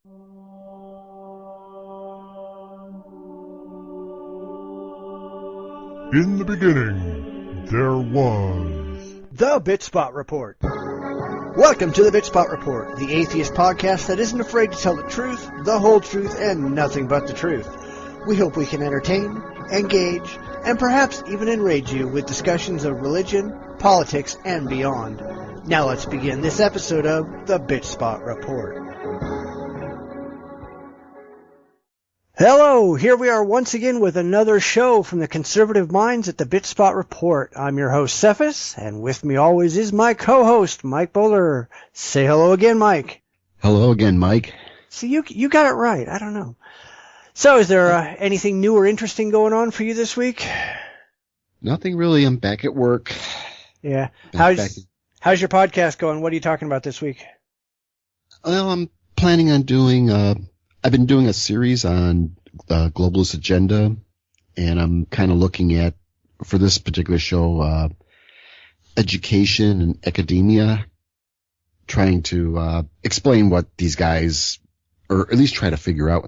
In the beginning, there was... The Bitchspot Report. Welcome to the Bitchspot Report, the atheist podcast that isn't afraid to tell the truth, the whole truth, and nothing but the truth. We hope we can entertain, engage, and perhaps even enrage you with discussions of religion, politics, and beyond. Now let's begin this episode of the Bitchspot Report. Hello, here we are once again with another show from the conservative minds at the Bitchspot Report. I'm your host, Cephus, and with me always is my co-host, Mike Bowler. Say hello again, Mike. Hello again, Mike. See, you got it right. I don't know. So is there anything new or interesting going on for you this week? Nothing really. I'm back at work. Yeah. How's your podcast going? What are you talking about this week? Well, I'm planning on doing... I've been doing a series on the globalist agenda, and I'm kind of looking at, for this particular show, education and academia, trying to explain what these guys, or at least try to figure out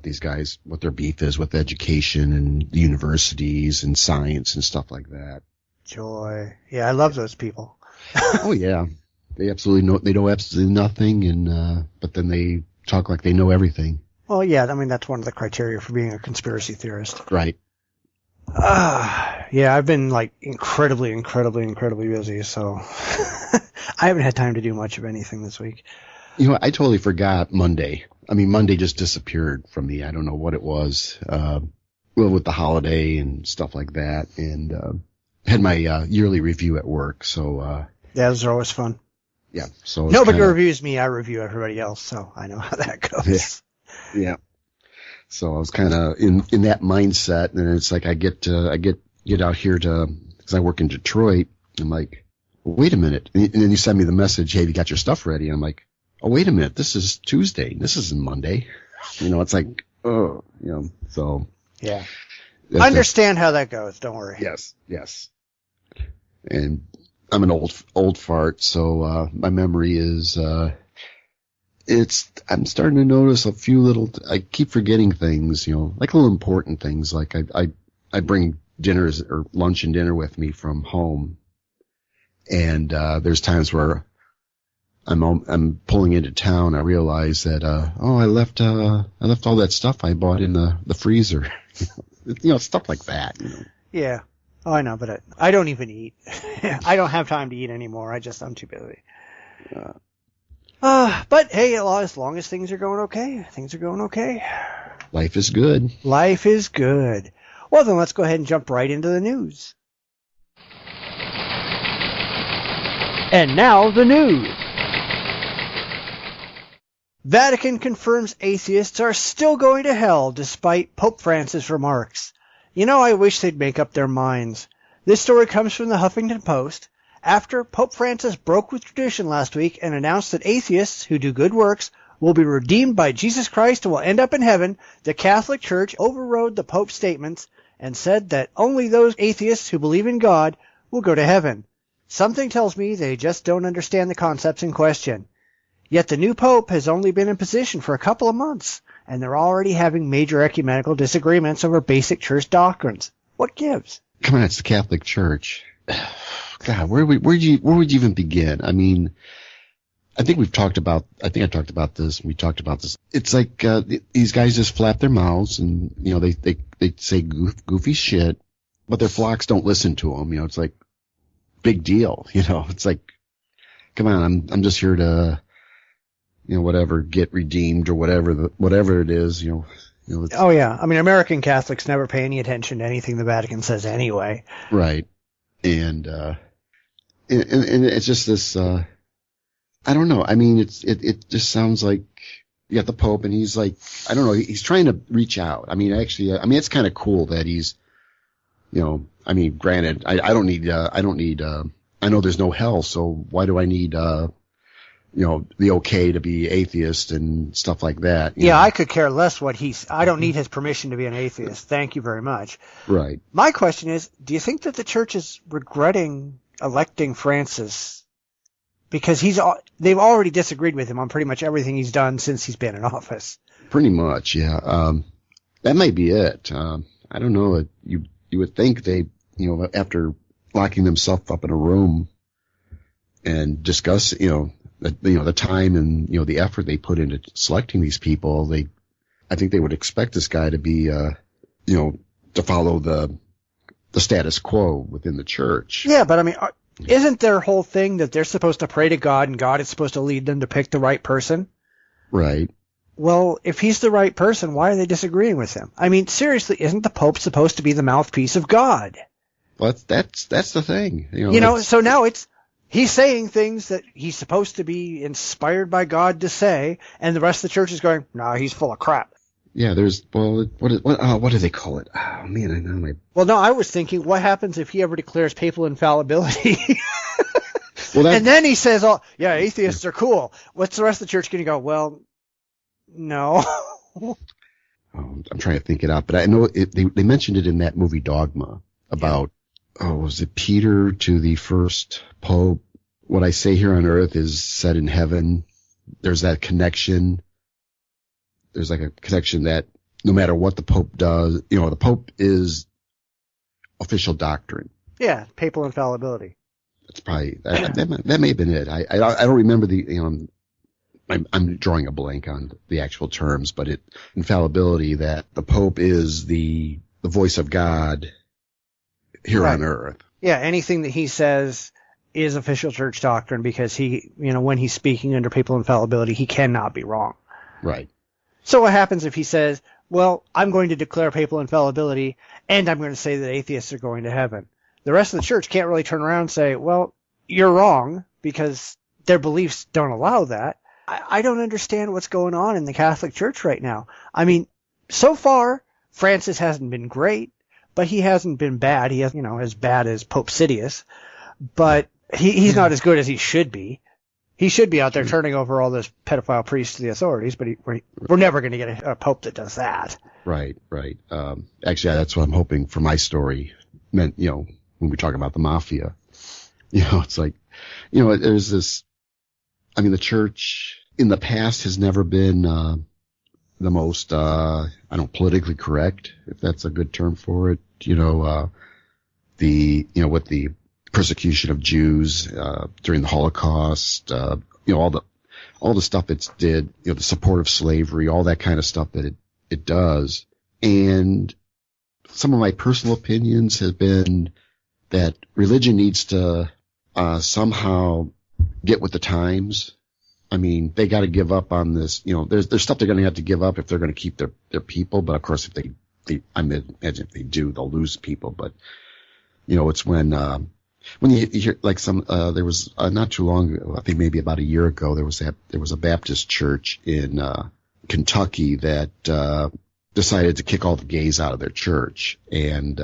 what their beef is with education and the universities and science and stuff like that. Joy. Yeah, I love those people. Oh, yeah. They know absolutely nothing, and but then they talk like they know everything. Well, yeah, I mean, that's one of the criteria for being a conspiracy theorist. Right. Yeah, I've been, incredibly busy, so I haven't had time to do much of anything this week. You know, I totally forgot Monday. I mean, Monday just disappeared from me. I don't know what it was. With the holiday and stuff like that, and had my yearly review at work, so... yeah, those are always fun. Yeah, so... Nobody reviews me, I review everybody else, so I know how that goes. Yeah. Yeah. So I was kind of in that mindset, and it's like I get out here because I work in Detroit. I'm like, well, wait a minute. And then you send me the message, hey, you got your stuff ready? And I'm like, oh, wait a minute. This is Tuesday. This isn't Monday. You know, it's like, oh, you know, so. Yeah. I understand how that goes. Don't worry. Yes. And I'm an old fart. So, my memory is, I'm starting to notice a few I keep forgetting things, you know, like little important things. Like I bring dinners or lunch and dinner with me from home. And, there's times where I'm pulling into town. I realize that, I left all that stuff I bought in the freezer, you know, stuff like that. You know? Yeah. Oh, I know, but I don't even eat. I don't have time to eat anymore. I'm too busy. But hey, as long as things are going okay, Life is good. Well, then let's go ahead and jump right into the news. And now the news. Vatican confirms atheists are still going to hell despite Pope Francis' remarks. You know, I wish they'd make up their minds. This story comes from the Huffington Post. After Pope Francis broke with tradition last week and announced that atheists who do good works will be redeemed by Jesus Christ and will end up in heaven, the Catholic Church overrode the Pope's statements and said that only those atheists who believe in God will go to heaven. Something tells me they just don't understand the concepts in question. Yet the new Pope has only been in position for a couple of months, and they're already having major ecumenical disagreements over basic church doctrines. What gives? Come on, it's the Catholic Church. God, where would you even begin? I mean, I think I talked about this. We talked about this. It's like, these guys just flap their mouths and, you know, they say goofy shit, but their flocks don't listen to them. You know, it's like, big deal. You know, it's like, come on, I'm just here to, you know, whatever, get redeemed or whatever it is, you know. Oh yeah. I mean, American Catholics never pay any attention to anything the Vatican says anyway. Right. And it's just this, I don't know. I mean, it just sounds like you got the Pope and he's like, I don't know, he's trying to reach out. I mean, actually, it's kind of cool that he's, you know, I mean, granted, I don't need, I know there's no hell, so why do I need, you know, the okay to be atheist and stuff like that. Yeah, know? I could care less what I don't need his permission to be an atheist. Thank you very much. Right. My question is, do you think that the church is regretting electing Francis? Because they've already disagreed with him on pretty much everything he's done since he's been in office. Pretty much, yeah. That might be it. I don't know. You would think they, after locking themselves up in a room and discuss, the time and, the effort they put into selecting these people, I think they would expect this guy to be, to follow the status quo within the church. Yeah, but I mean, isn't their whole thing that they're supposed to pray to God and God is supposed to lead them to pick the right person? Right. Well, if he's the right person, why are they disagreeing with him? I mean, seriously, isn't the Pope supposed to be the mouthpiece of God? Well, that's the thing. So now he's saying things that he's supposed to be inspired by God to say, and the rest of the church is going, no, he's full of crap. Yeah, what do they call it? Oh man, I know. Well, no, I was thinking, what happens if he ever declares papal infallibility? And then he says, "Oh, yeah, atheists are cool." What's the rest of the church going to go? Well, no. I'm trying to think it out, but I know they mentioned it in that movie Dogma about was it Peter to the first pope? What I say here on earth is said in heaven. There's that connection. There's like a connection that no matter what the Pope does, the Pope is official doctrine. Yeah, papal infallibility. That's probably that may have been it. I don't remember I'm drawing a blank on the actual terms, but infallibility, that the Pope is the voice of God here on earth. Yeah, anything that he says is official church doctrine because he, when he's speaking under papal infallibility, he cannot be wrong. Right. So what happens if he says, well, I'm going to declare papal infallibility and I'm going to say that atheists are going to heaven? The rest of the church can't really turn around and say, well, you're wrong because their beliefs don't allow that. I don't understand what's going on in the Catholic Church right now. I mean, so far, Francis hasn't been great, but he hasn't been bad. He has, as bad as Pope Sidious, but he's not as good as he should be. He should be out there turning over all those pedophile priests to the authorities, but we're never going to get a pope that does that. Right. Actually, that's what I'm hoping for my story. When we talk about the Mafia, it's like, there's this, the church in the past has never been, the most, politically correct, if that's a good term for it. With the persecution of Jews during the Holocaust, all the stuff it did, the support of slavery, all that kind of stuff that it does. And some of my personal opinions have been that religion needs to somehow get with the times. I mean, they got to give up on this. There's stuff they're going to have to give up if they're going to keep their people. But of course, if they I imagine if they do, they'll lose people. But it's when you hear like there was not too long ago, I think maybe about a year ago, there was a Baptist church in Kentucky that decided to kick all the gays out of their church, and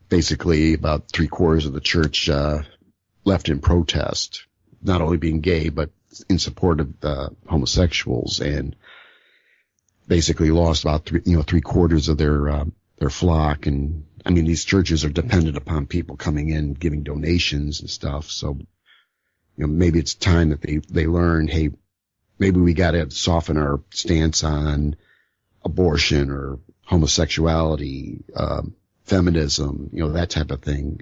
basically about 3/4 of the church left in protest, not only being gay but in support of homosexuals, and basically lost about 3/4 of their flock. And I mean, these churches are dependent upon people coming in, giving donations and stuff. So, maybe it's time that they learn, hey, maybe we got to soften our stance on abortion or homosexuality, feminism, that type of thing.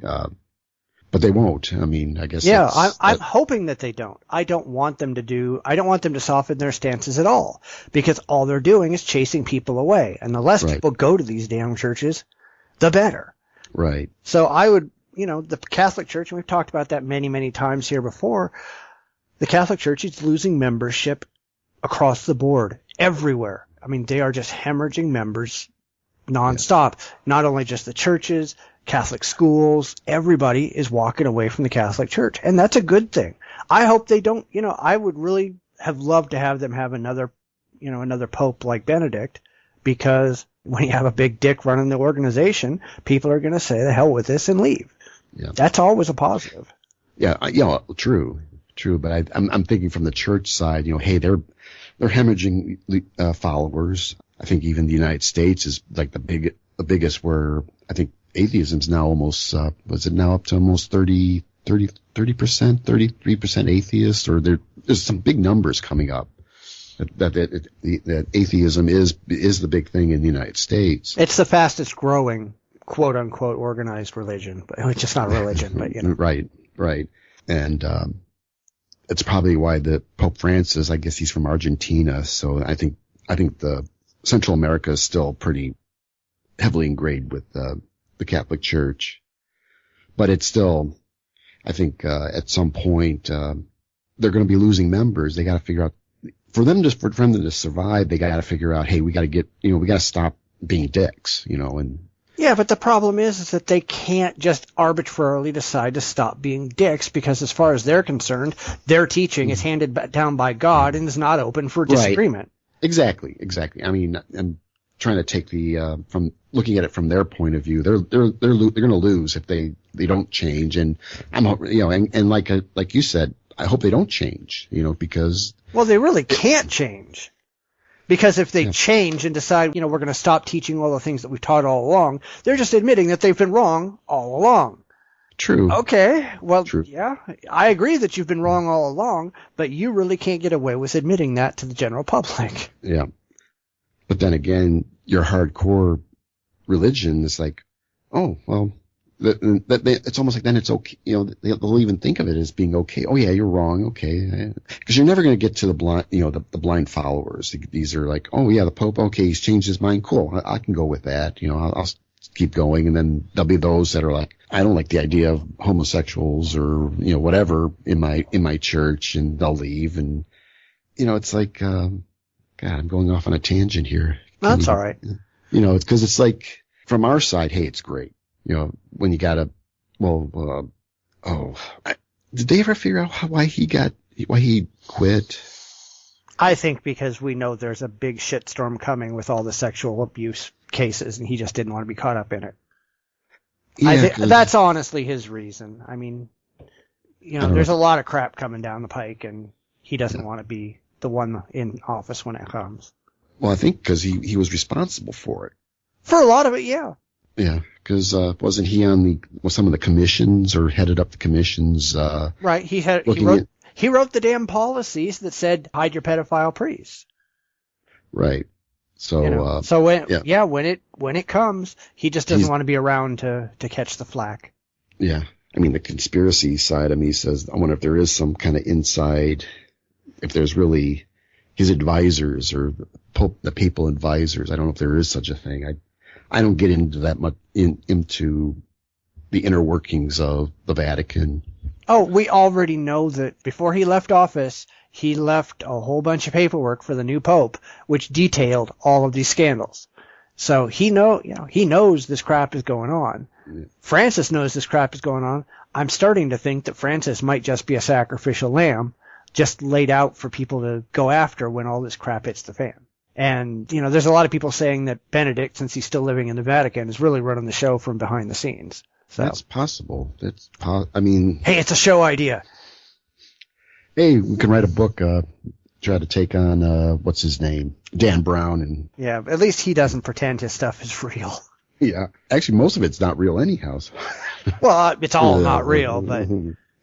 But they won't. I mean, I guess. Yeah, I'm hoping that they don't. I don't want them to soften their stances at all, because all they're doing is chasing people away. And the less people go to these damn churches, the better. Right. So I would, the Catholic Church, and we've talked about that many, many times here before, the Catholic Church is losing membership across the board, everywhere. I mean, they are just hemorrhaging members nonstop. Yeah. Not only just the churches, Catholic schools, everybody is walking away from the Catholic Church. And that's a good thing. I hope they don't, I would really have loved to have them have another pope like Benedict, because when you have a big dick running the organization, people are going to say the hell with this and leave. Yeah. That's always a positive. Yeah. True. But I'm thinking from the church side, hey, they're hemorrhaging followers. I think even the United States is like the biggest, where I think atheism's now almost, was it now up to almost 30%, 33% atheists, or there's some big numbers coming up. that atheism is the big thing in the United States. It's the fastest growing, quote unquote, organized religion, but it's just not a religion, but you know. Right. And, it's probably why the Pope Francis, I guess he's from Argentina. So I think the Central America is still pretty heavily ingrained with, the Catholic Church, but it's still, I think, at some point, they're going to be losing members. They got to figure out, for them to survive, they got to figure out, hey, we got to stop being dicks, and. Yeah, but the problem is that they can't just arbitrarily decide to stop being dicks because as far as they're concerned, their teaching is handed down by God and is not open for disagreement. Right. Exactly. I mean, I'm trying to take from looking at it from their point of view. They're going to lose if they don't change. And I'm, and like you said, I hope they don't change, because. Well, they really can't change. Because if they change and decide, we're going to stop teaching all the things that we've taught all along, they're just admitting that they've been wrong all along. True. Okay. Well, True. Yeah, I agree that you've been wrong all along, but you really can't get away with admitting that to the general public. Yeah. But then again, your hardcore religion is like, oh, well, it's almost like then it's okay. They'll even think of it as being okay. Oh yeah, you're wrong. Okay. Because you're never going to get to the blind, the blind followers. These are like, oh yeah, the Pope. Okay. He's changed his mind. Cool. I can go with that. I'll keep going. And then there'll be those that are like, I don't like the idea of homosexuals or, whatever in my church, and they'll leave. And, it's like, God, I'm going off on a tangent here. That's all right. It's because it's like from our side, hey, it's great. When you gotta, did they ever figure out why he quit? I think because we know there's a big shitstorm coming with all the sexual abuse cases, and he just didn't want to be caught up in it. Yeah, I think that's honestly his reason. I mean, there's a lot of crap coming down the pike, and he doesn't want to be the one in office when it comes. Well, I think because he was responsible for it. For a lot of it, yeah. Yeah, because wasn't he on some of the commissions or headed up the commissions? Right, he wrote the damn policies that said hide your pedophile priests. Right. So when it comes, he just doesn't want to be around to catch the flack. Yeah, I mean the conspiracy side of me says I wonder if there is some kind of inside, if there's really his advisors or the papal advisors. I don't know if there is such a thing. I don't get into that much into the inner workings of the Vatican. Oh, we already know that before he left office, he left a whole bunch of paperwork for the new pope, which detailed all of these scandals. So he knows this crap is going on. Yeah. Francis knows this crap is going on. I'm starting to think that Francis might just be a sacrificial lamb, just laid out for people to go after when all this crap hits the fan. And, there's a lot of people saying that Benedict, since he's still living in the Vatican, is really running the show from behind the scenes. So. That's possible. Hey, it's a show idea. Hey, we can write a book, try to take on, what's his name? Dan Brown. And yeah, at least he doesn't pretend his stuff is real. Yeah. Actually, most of it's not real anyhow. Well, it's all not real, but...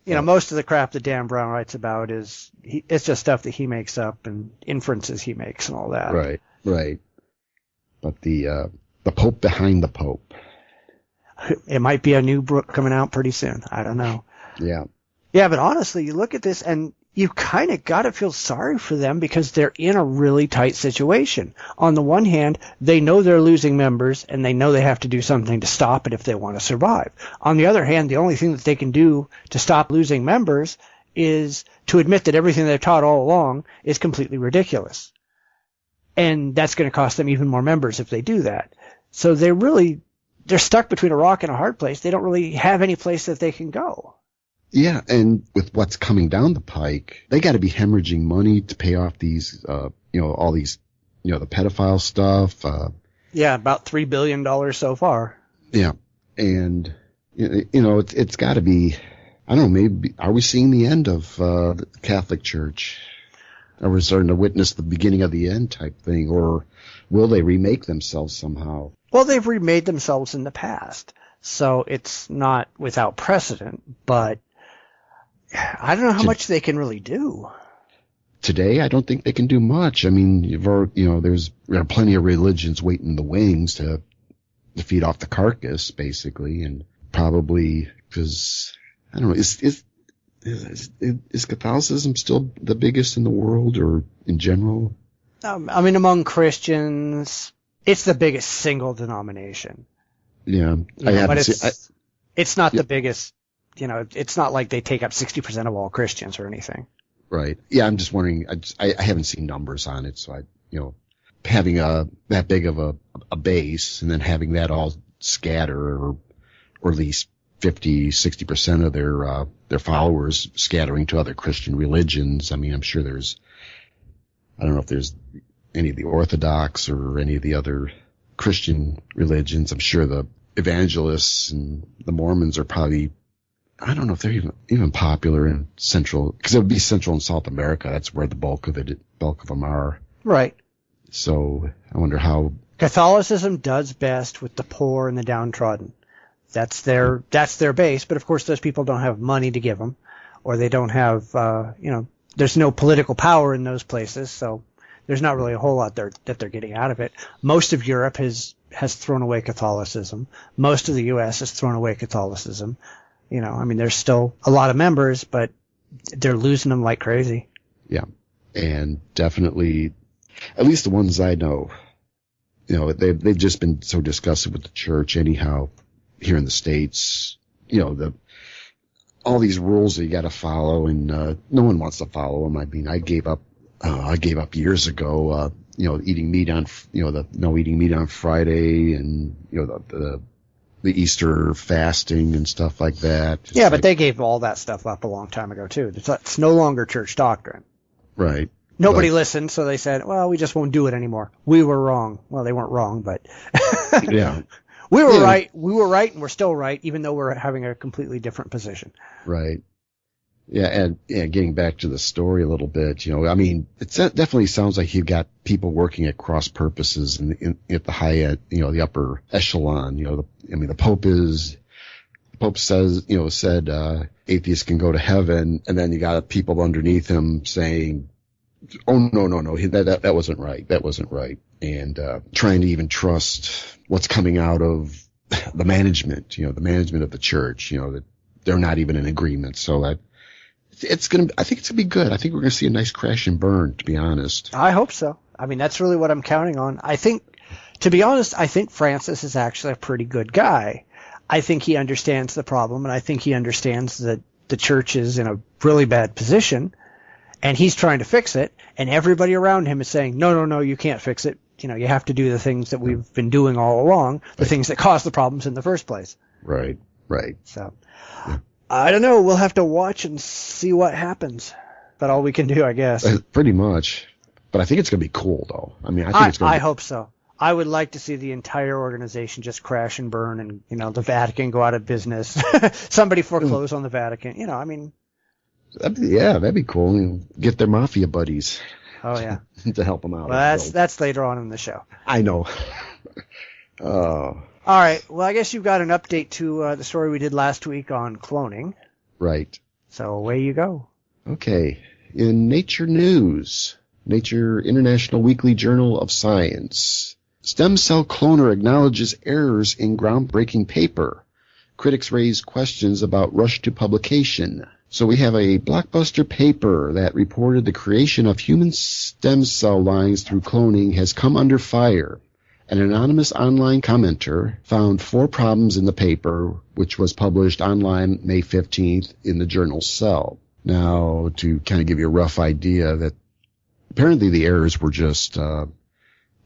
most of the crap that Dan Brown writes about it's just stuff that he makes up and inferences he makes and all that. Right. But the Pope behind the Pope. It might be a new book coming out pretty soon. I don't know. Yeah. Yeah, but honestly, you look at this and you kind of got to feel sorry for them because they're in a really tight situation. On the one hand, they know they're losing members and they know they have to do something to stop it if they want to survive. On the other hand, the only thing that they can do to stop losing members is to admit that everything they've taught all along is completely ridiculous. And that's going to cost them even more members if they do that. So they're stuck between a rock and a hard place. They don't really have any place that they can go. Yeah, and with what's coming down the pike, they got to be hemorrhaging money to pay off these, all these, the pedophile stuff. Yeah, about $3 billion so far. Yeah, and it's got to be. I don't know. Maybe are we seeing the end of the Catholic Church? Are we starting to witness the beginning of the end type thing, or will they remake themselves somehow? Well, they've remade themselves in the past, so it's not without precedent, but I don't know how much they can really do. today, I don't think they can do much. I mean, there are plenty of religions waiting in the wings to feed off the carcass, basically, and probably because I don't know, is Catholicism still the biggest in the world or in general? I mean, among Christians, it's the biggest single denomination. Yeah, it's not the biggest. It's not like they take up 60% of all Christians or anything. Right. Yeah, I'm just wondering. I haven't seen numbers on it, so having that big of a base and then having that all scatter or at least 50-60% of their followers scattering to other Christian religions. I mean, I'm sure I don't know if there's any of the Orthodox or any of the other Christian religions. I'm sure the evangelists and the Mormons are probably, I don't know if they're even popular in Central, because it would be Central and South America. That's where the bulk of them are. Right. So I wonder how Catholicism does best with the poor and the downtrodden. That's their base. But of course, those people don't have money to give them, or they don't have, there's no political power in those places. So there's not really a whole lot that they're getting out of it. Most of Europe has thrown away Catholicism. Most of the U.S. has thrown away Catholicism. There's still a lot of members, but they're losing them like crazy. Yeah. And definitely, at least the ones I know, they've just been so disgusted with the church anyhow here in the States. All these rules that you got to follow, and no one wants to follow them. I mean, I gave up years ago, eating meat on, no eating meat on Friday, and, the Easter fasting and stuff like that. But they gave all that stuff up a long time ago, too. It's no longer church doctrine. Right. Nobody listened, so they said, well, we just won't do it anymore. We were wrong. Well, they weren't wrong, but yeah. We were right. We were right, and we're still right, even though we're having a completely different position. Right. Yeah, and getting back to the story a little bit, I mean, it definitely sounds like you've got people working at cross purposes at the high end, the upper echelon. The Pope said atheists can go to heaven, and then you got people underneath him saying, oh, no, that wasn't right. That wasn't right. And trying to even trust what's coming out of the management, the management of the church, that they're not even in agreement. So I think it's going to be good. I think we're going to see a nice crash and burn, to be honest. I hope so. I mean, that's really what I'm counting on. To be honest, I think Francis is actually a pretty good guy. I think he understands the problem, and I think he understands that the church is in a really bad position, and he's trying to fix it, and everybody around him is saying, no, you can't fix it. You have to do the things that we've been doing all along, the things that caused the problems in the first place. Right. So, I don't know. We'll have to watch and see what happens. That's all we can do, I guess. Pretty much. But I think it's going to be cool, though. I mean, I hope so. I would like to see the entire organization just crash and burn and, the Vatican go out of business. Somebody foreclose on the Vatican. I mean. That'd be cool. Get their Mafia buddies. Oh, yeah. To help them out. Well, that's later on in the show. I know. All right. Well, I guess you've got an update to the story we did last week on cloning. Right. So away you go. Okay. In Nature News, Nature International Weekly Journal of Science, stem cell cloner acknowledges errors in groundbreaking paper. Critics raise questions about rush to publication. So we have a blockbuster paper that reported the creation of human stem cell lines through cloning has come under fire. An anonymous online commenter found 4 problems in the paper, which was published online May 15th in the journal Cell. Now, to kind of give you a rough idea, that apparently the errors were just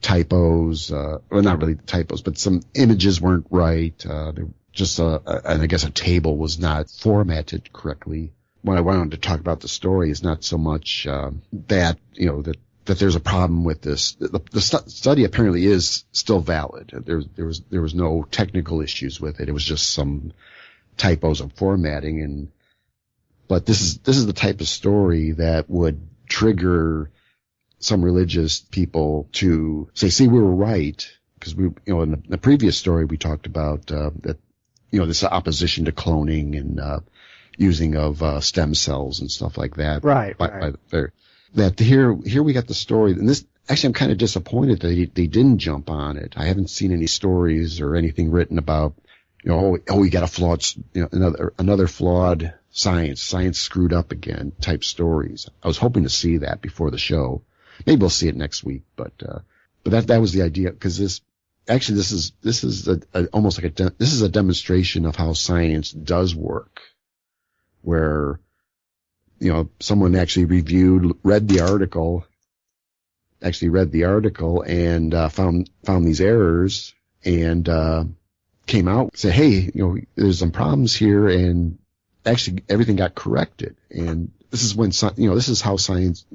typos, well, not really typos, but some images weren't right. And I guess a table was not formatted correctly. What I wanted to talk about the story is not so much that there's a problem with this. The study apparently is still valid. There was no technical issues with it. It was just some typos of formatting, but this is the type of story that would trigger some religious people to say, "See, we were right," because in the previous story we talked about that this opposition to cloning and using of stem cells and stuff like that. Right. that here we got the story, and this actually I'm kind of disappointed that they didn't jump on it. I haven't seen any stories or anything written about, we got a flawed, another flawed science screwed up again type stories. I was hoping to see that before the show. Maybe we'll see it next week, but that was the idea, because this is almost like this is a demonstration of how science does work, where someone actually read the article and found these errors and came out and said, hey, there's some problems here, and actually everything got corrected. And this is when this is how science,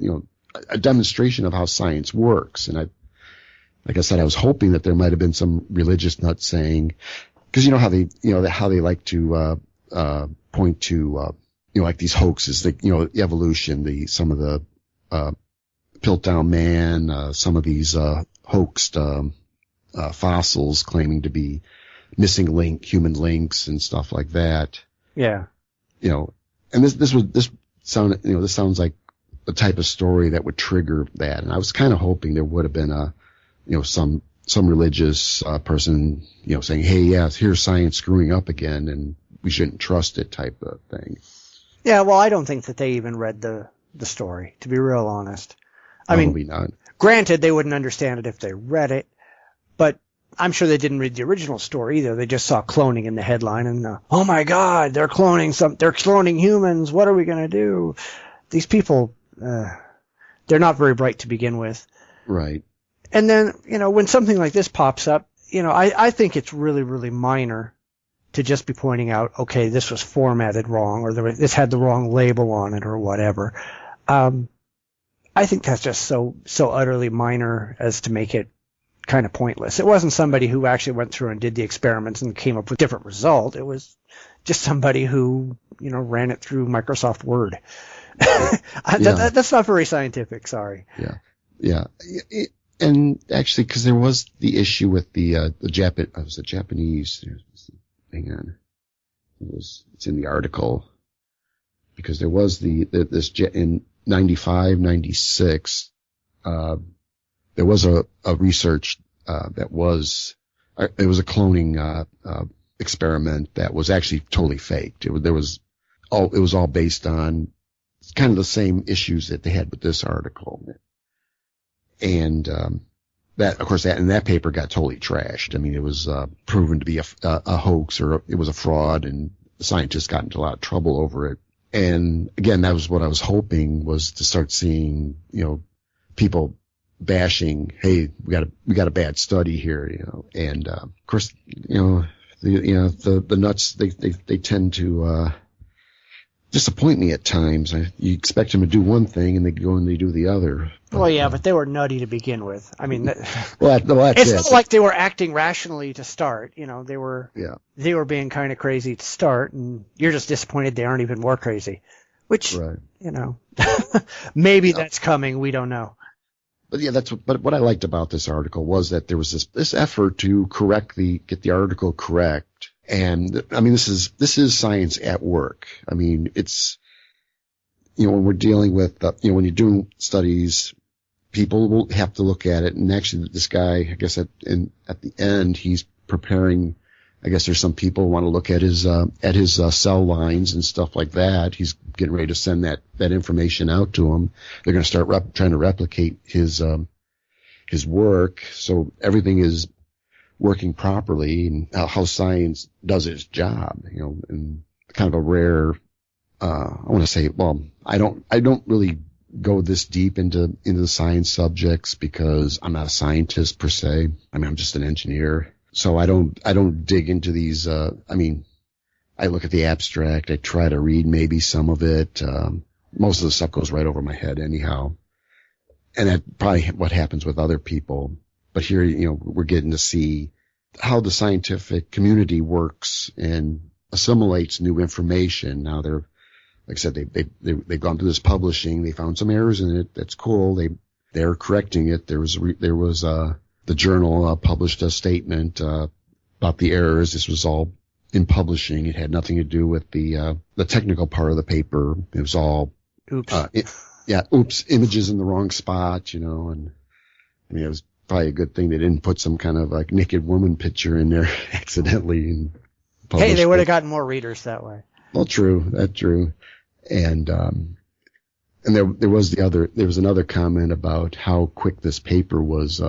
a demonstration of how science works. And like I said, I was hoping that there might have been some religious nut saying, because how they like to point to like these hoaxes, the evolution, some of the Piltdown Man, some of these hoaxed fossils claiming to be missing human links and stuff like that. Yeah. And this sounds like the type of story that would trigger that. And I was kind of hoping there would have been some religious person, saying, hey, yeah, here's science screwing up again and we shouldn't trust it type of thing. Yeah, well, I don't think that they even read the story, to be real honest. Probably not. Granted, they wouldn't understand it if they read it, but I'm sure they didn't read the original story either. They just saw cloning in the headline and, oh my God, they're cloning humans. What are we going to do? These people, they're not very bright to begin with. Right. And then, when something like this pops up, I think it's really, really minor to just be pointing out, okay, this was formatted wrong, or this had the wrong label on it, or whatever. I think that's just so utterly minor as to make it kind of pointless. It wasn't somebody who actually went through and did the experiments and came up with a different result. It was just somebody who, ran it through Microsoft Word. That's not very scientific, sorry. Yeah. And actually, because there was the issue with the Japanese. Hang on, it's in the article, because there was this in 95, 96. There was a research it was a cloning experiment that was actually totally faked. It was all based on kind of the same issues that they had with this article. And that, of course, that paper got totally trashed. I mean, it was proven to be a hoax, or it was a fraud, and the scientists got into a lot of trouble over it. And again, that was what I was hoping, was to start seeing, people bashing, hey, we got a bad study here, and of course, the nuts, they tend to disappoint me at times. You expect them to do one thing and they go and they do the other. Well, yeah, but they were nutty to begin with. I mean, that's it's not like they were acting rationally to start. They were being kind of crazy to start, and you're just disappointed they aren't even more crazy. Which, right. Maybe that's coming. We don't know. But yeah, but what I liked about this article was that there was this effort to get the article correct. And I mean, this is science at work. I mean, it's, when we're dealing with, when you're doing studies, people will have to look at it. And actually, this guy, I guess at the end, he's preparing. I guess there's some people who want to look at his cell lines and stuff like that. He's getting ready to send that information out to them. They're going to start trying to replicate his work, so everything is working properly, and how science does its job. And kind of a rare. I want to say, well, I don't really go this deep into the science subjects, because I'm not a scientist per se. I mean, I'm just an engineer. So I don't dig into these, I look at the abstract, I try to read maybe some of it. Most of the stuff goes right over my head anyhow. And that's probably what happens with other people. But here, we're getting to see how the scientific community works and assimilates new information. Now like I said, they've gone through this publishing, they found some errors in it. That's cool. They're correcting it. There was the journal published a statement about the errors. This was all in publishing. It had nothing to do with the technical part of the paper. It was all oops. yeah, oops, images in the wrong spot, and I mean, it was probably a good thing they didn't put some kind of like naked woman picture in there accidentally and published Hey, they would have it. gotten more readers that way. Well, true, that's true. And there was another comment about how quick this paper was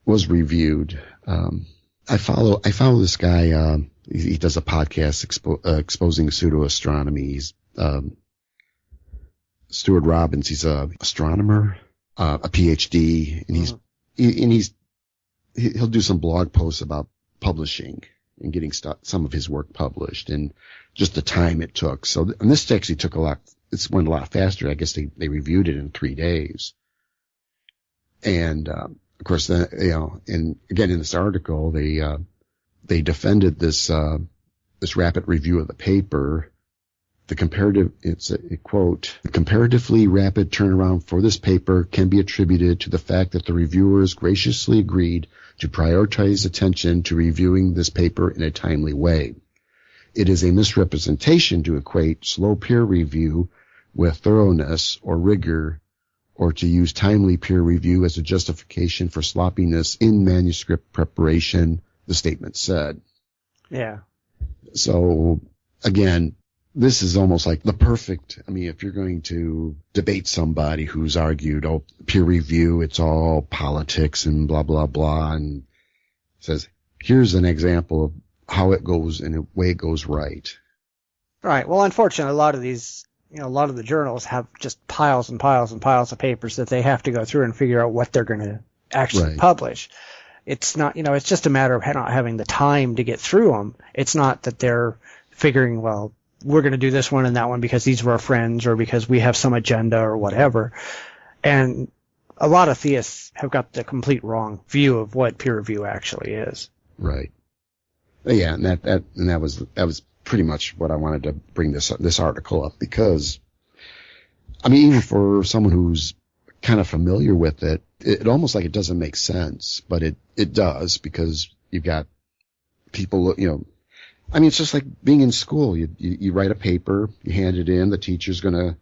reviewed. I follow this guy, he does a podcast exposing pseudo-astronomy. He's, Stuart Robbins. He's a astronomer, a PhD, and he'll do some blog posts about publishing and getting some of his work published and just the time it took. So, and this actually took it went a lot faster. I guess they reviewed it in 3 days. And, of course, and again, in this article, they defended this rapid review of the paper. It's a quote, the comparatively rapid turnaround for this paper can be attributed to the fact that the reviewers graciously agreed to prioritize attention to reviewing this paper in a timely way. It is a misrepresentation to equate slow peer review with thoroughness or rigor, or to use timely peer review as a justification for sloppiness in manuscript preparation, the statement said. Yeah. So, again, this is almost like the perfect, I mean, if you're going to debate somebody who's argued, peer review, it's all politics and blah, blah, blah, and says, here's an example of how it goes in a way it goes right. Right. Well, unfortunately, a lot of the journals have just piles and piles and piles of papers that they have to go through and figure out what they're going to actually publish. It's not, it's just a matter of not having the time to get through them. It's not that they're figuring, well, we're going to do this one and that one because these were our friends or because we have some agenda or whatever. And a lot of theists have got the complete wrong view of what peer review actually is. Right. Yeah, and that was pretty much what I wanted to bring this article up, because I mean, even for someone who's kind of familiar with it, it almost like it doesn't make sense, but it does, because you've got people, I mean, it's just like being in school. You write a paper, you hand it in, the teacher's going to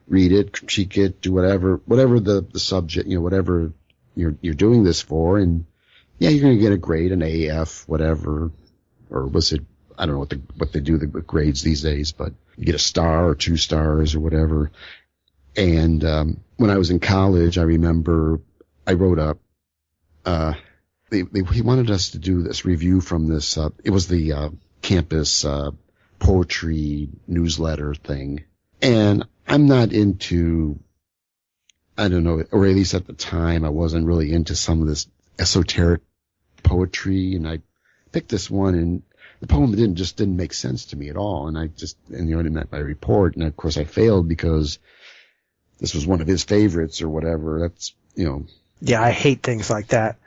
read it, critique it, do whatever the subject, whatever you're doing this for. And yeah, you're going to get a grade, an A, F, whatever. Or was it, I don't know what they do with grades these days, but you get a star or 2 stars or whatever. And, when I was in college, I remember I wrote up, he wanted us to do this review from this, it was the, campus poetry newsletter thing, and I'm not into, I don't know, or at least at the time I wasn't really into some of this esoteric poetry, and I picked this one, and the poem didn't make sense to me at all, and I didn't make my report, and of course I failed because this was one of his favorites or whatever. That's Yeah, I hate things like that.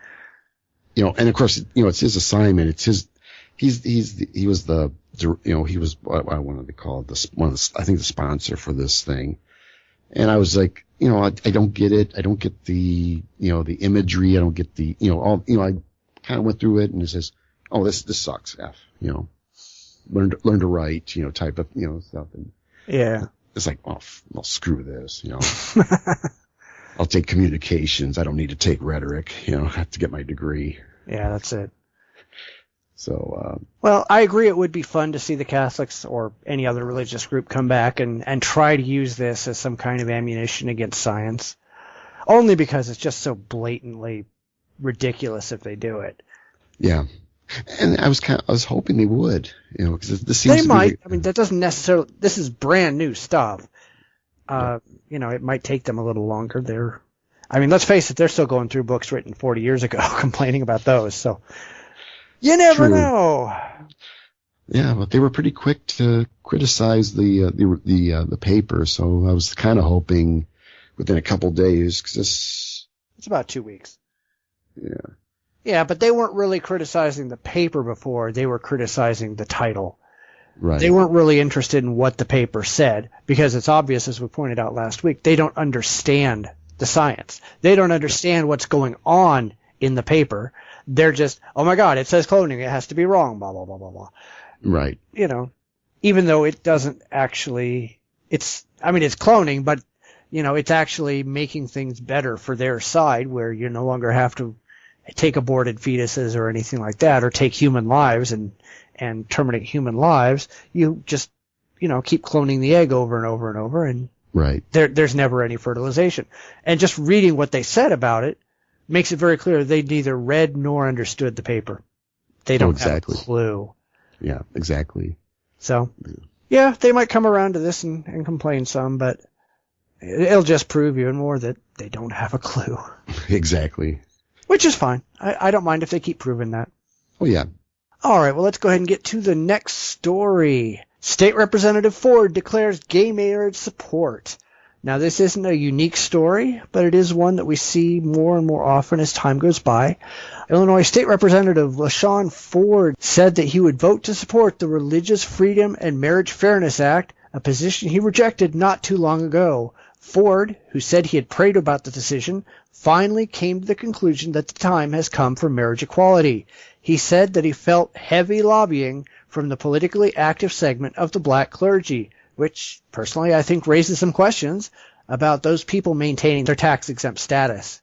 And of course it's his assignment, it's his. He was what I wanted to call it, I think the sponsor for this thing. And I was like, I don't get it. I don't get the, the imagery. I don't get the, I kind of went through it and it says, oh, this sucks. F, learn to write, type of, stuff. And yeah. It's like, well, screw this, I'll take communications. I don't need to take rhetoric, I have to get my degree. Yeah, that's it. So, well, I agree it would be fun to see the Catholics or any other religious group come back and try to use this as some kind of ammunition against science. Only because it's just so blatantly ridiculous if they do it. Yeah. And I was hoping they would, because this seems they might. I mean, that doesn't necessarily, this is brand new stuff. It might take them a little longer. Let's face it, they're still going through books written 40 years ago complaining about those, so. You never know. Yeah, but they were pretty quick to criticize the paper, so I was kind of hoping within a couple days, because it's about 2 weeks. Yeah. Yeah, but they weren't really criticizing the paper before. They were criticizing the title. Right. They weren't really interested in what the paper said, because it's obvious, as we pointed out last week, they don't understand the science. They don't understand what's going on in the paper. They're just, oh my God, it says cloning, it has to be wrong, blah, blah, blah, blah, blah. Right. Even though it doesn't actually, it's cloning, but, it's actually making things better for their side, where you no longer have to take aborted fetuses or anything like that, or take human lives and terminate human lives. You just, keep cloning the egg over and over and over, and right. There's never any fertilization. And just reading what they said about it makes it very clear they neither read nor understood the paper. They don't have a clue. Yeah, exactly. So, yeah, they might come around to this and complain some, but it'll just prove even more that they don't have a clue. Exactly. Which is fine. I don't mind if they keep proving that. Oh, yeah. All right, well, let's go ahead and get to the next story. State Representative Ford declares gay marriage support. Now, this isn't a unique story, but it is one that we see more and more often as time goes by. Illinois State Representative LaShawn Ford said that he would vote to support the Religious Freedom and Marriage Fairness Act, a position he rejected not too long ago. Ford, who said he had prayed about the decision, finally came to the conclusion that the time has come for marriage equality. He said that he felt heavy lobbying from the politically active segment of the black clergy, which personally I think raises some questions about those people maintaining their tax-exempt status.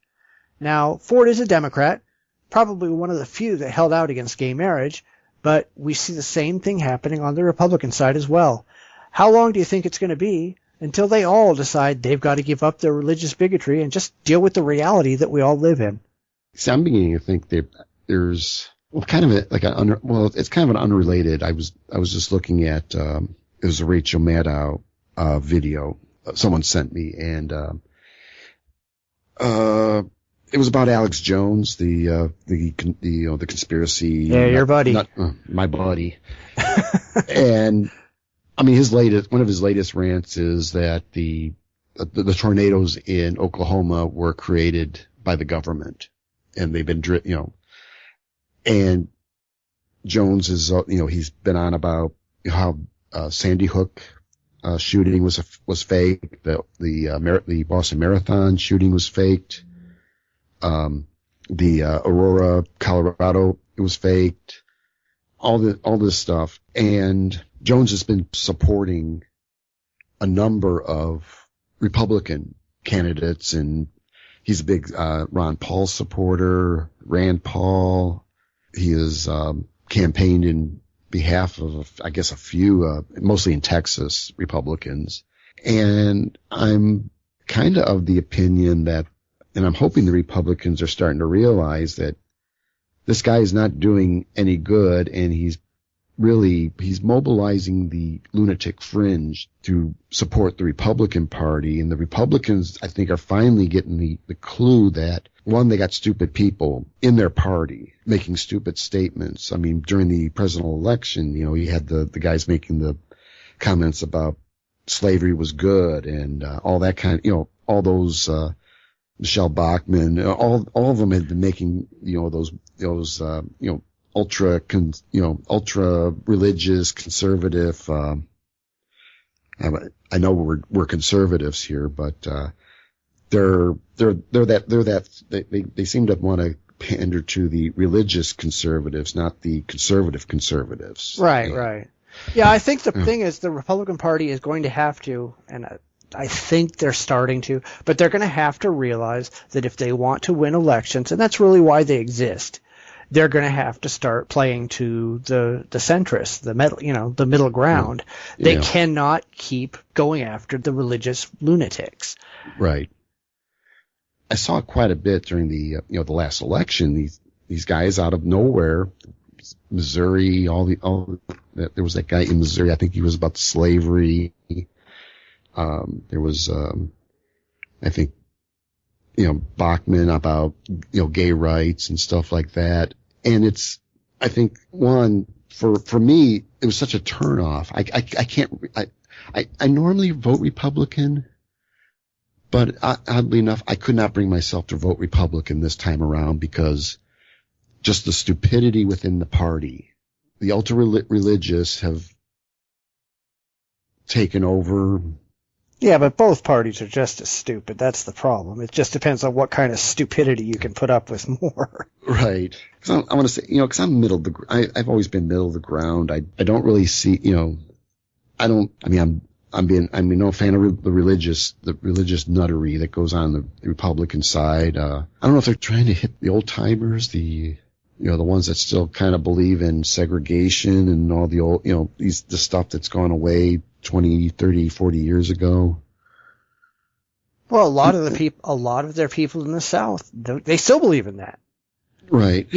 Now, Ford is a Democrat, probably one of the few that held out against gay marriage, but we see the same thing happening on the Republican side as well. How long do you think it's going to be until they all decide they've got to give up their religious bigotry and just deal with the reality that we all live in? So I'm beginning to think there's kind of it's kind of an unrelated. I was just looking at it was a Rachel Maddow video someone sent me, and it was about Alex Jones, the conspiracy. Yeah, your buddy. My buddy. And I mean, one of his latest rants is that the tornadoes in Oklahoma were created by the government, and they've been and Jones is he's been on about how Sandy Hook shooting was fake, the Boston Marathon shooting was faked, the Aurora, Colorado, it was faked, all this stuff. And Jones has been supporting a number of Republican candidates, and he's a big Ron Paul supporter, Rand Paul. He has campaigned in behalf of, I guess, a few, mostly in Texas, Republicans. And I'm kind of the opinion that, and I'm hoping the Republicans are starting to realize that this guy is not doing any good, and he's mobilizing the lunatic fringe to support the Republican Party. And the Republicans, I think, are finally getting the clue that, one, they got stupid people in their party making stupid statements. I mean, during the presidential election, you had the guys making the comments about slavery was good and all that kind of, all those Michelle Bachmann, all of them had been making those ultra religious conservative. I know we're conservatives here, but they seem to want to pander to the religious conservatives, not the conservative conservatives. Right, right. Yeah, I think the thing is the Republican Party is going to have to, and I think they're starting to, but they're going to have to realize that if they want to win elections, and that's really why they exist, they're going to have to start playing to the centrists, the middle ground. Yeah. They cannot keep going after the religious lunatics. Right. I saw it quite a bit during the last election. These guys out of nowhere, Missouri, there was that guy in Missouri. I think he was about slavery. There was, I think, Bachmann about, gay rights and stuff like that. And I think, one, for me, it was such a turnoff. I normally vote Republican, but oddly enough, I could not bring myself to vote Republican this time around because just the stupidity within the party. The ultra-religious have taken over. Yeah, but both parties are just as stupid. That's the problem. It just depends on what kind of stupidity you can put up with more. Right. Because I want to say, because I'm I've always been middle of the ground. I don't really see, I'm I'm no fan of the religious nuttery that goes on the Republican side. I don't know if they're trying to hit the old timers, the ones that still kind of believe in segregation and all the old, the stuff that's gone away 20, 30, 40 years ago. Well, a lot of their people in the South, they still believe in that. Right.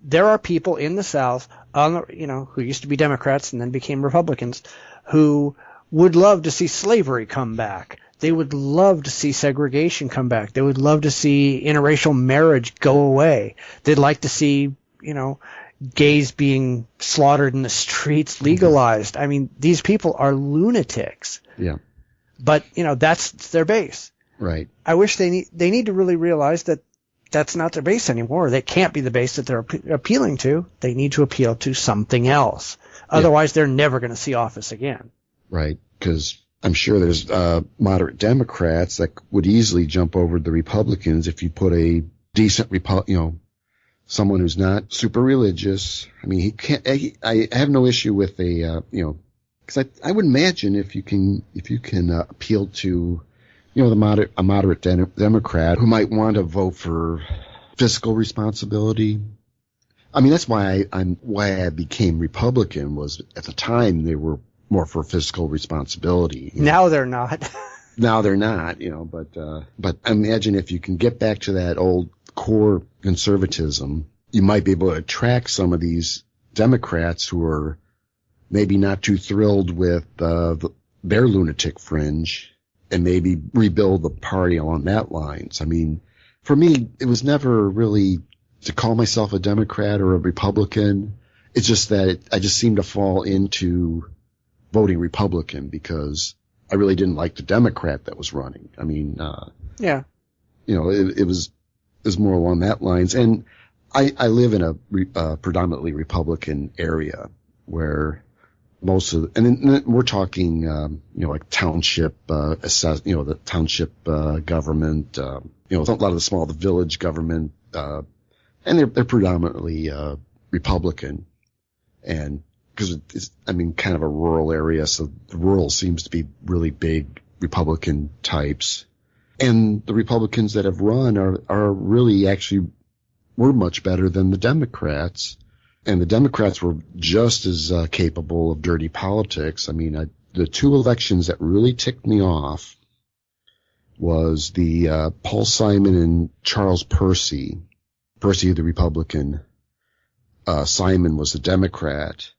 There are people in the South, who used to be Democrats and then became Republicans, who would love to see slavery come back. They would love to see segregation come back. They would love to see interracial marriage go away. They'd like to see, gays being slaughtered in the streets legalized. I mean, these people are lunatics. Yeah. But, that's their base. Right. I wish they need to really realize that that's not their base anymore. They can't be the base that they're appealing to. They need to appeal to something else. Otherwise, they're never going to see office again. Right. Because I'm sure there's moderate Democrats that would easily jump over the Republicans if you put a decent someone who's not super religious. I mean, he can't. I have no issue with because I would imagine if you can appeal to a moderate Democrat who might want to vote for fiscal responsibility. I mean, that's why I became Republican, was at the time they were more for fiscal responsibility. Now they're not. Now they're not, but imagine if you can get back to that old core conservatism, you might be able to attract some of these Democrats who are maybe not too thrilled with their lunatic fringe, and maybe rebuild the party along that lines. I mean, for me, it was never really to call myself a Democrat or a Republican. It's just that I just seemed to fall into voting Republican because I really didn't like the Democrat that was running. I mean, yeah, it was more along that lines. And I live in a predominantly Republican area where most of and we're talking, like township, the township, government, a lot of the village government, and they're predominantly, Republican. And because it's, kind of a rural area, so the rural seems to be really big Republican types. And the Republicans that have run are really were much better than the Democrats. And the Democrats were just as capable of dirty politics. I mean, the two elections that really ticked me off was the Paul Simon and Charles Percy. Percy, the Republican. Simon was the Democrat.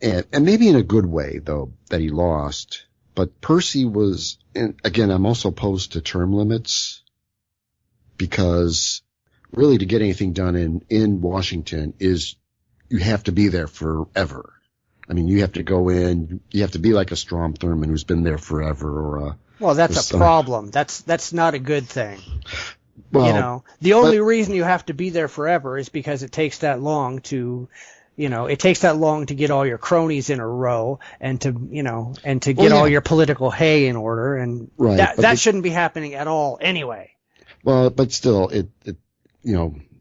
And maybe in a good way, though, that he lost. But Percy was, and again, I'm also opposed to term limits because really to get anything done in Washington is you have to be there forever. I mean, you have to go in, you have to be like a Strom Thurmond who's been there forever, well, that's a problem. That's not a good thing. Well, the only reason you have to be there forever is because it takes that long to, get all your cronies in a row and to get all your political hay in order. And right, that shouldn't be happening at all anyway. Well, but still,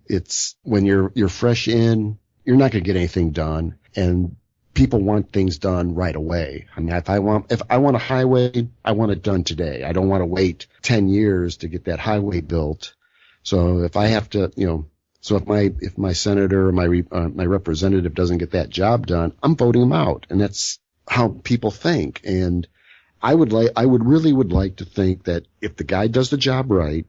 it's when you're fresh in, you're not going to get anything done, and people want things done right away. I mean, if I want a highway, I want it done today. I don't want to wait 10 years to get that highway built. So if I have to, if my senator or my representative doesn't get that job done, I'm voting him out, and that's how people think. And I would really like to think that if the guy does the job right,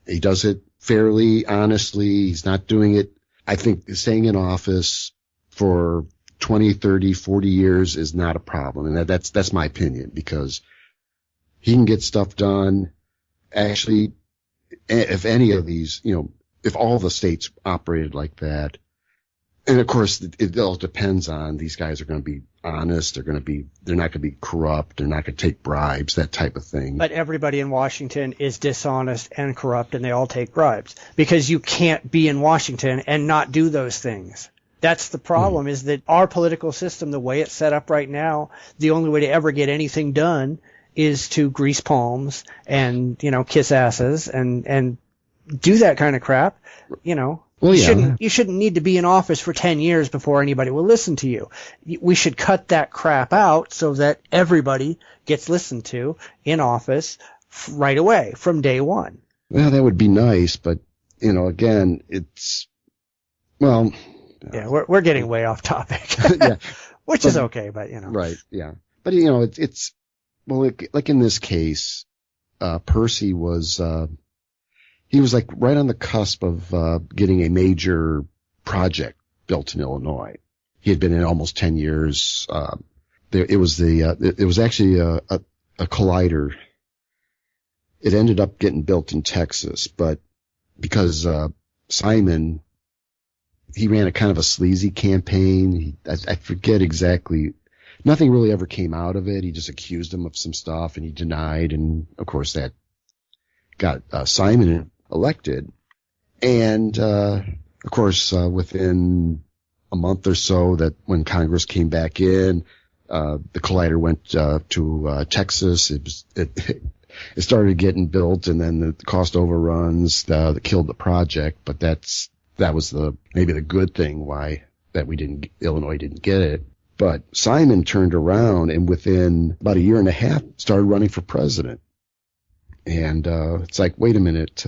he does it fairly, honestly, he's not doing it. I think staying in office for 20, 30, 40 years is not a problem. And that's my opinion, because he can get stuff done. Actually, if any of these, if all the states operated like that, and of course it all depends on these guys are going to be honest. They're not going to be corrupt. They're not going to take bribes, that type of thing. But everybody in Washington is dishonest and corrupt, and they all take bribes, because you can't be in Washington and not do those things. That's the problem, is that our political system, the way it's set up right now, the only way to ever get anything done is to grease palms and, kiss asses and do that kind of crap, Well, yeah. You shouldn't need to be in office for 10 years before anybody will listen to you. We should cut that crap out so that everybody gets listened to in office right away from day one. Well, that would be nice, but, again, it's, well. Yeah, we're getting way off topic. Yeah. Which is okay, but, Right, yeah. But, it's well, like in this case, Percy was, he was like right on the cusp of getting a major project built in Illinois. He had been in almost 10 years. It was actually a collider. It ended up getting built in Texas, but because Simon, he ran a kind of a sleazy campaign. I forget exactly. Nothing really ever came out of it. He just accused him of some stuff, and he denied, and of course that got Simon elected. And of course, within a month or so, that when Congress came back in, the collider went to Texas. It started getting built, and then the cost overruns that killed the project. But that was maybe the good thing why that Illinois didn't get it. But Simon turned around and within about a year and a half started running for president. And it's like, wait a minute,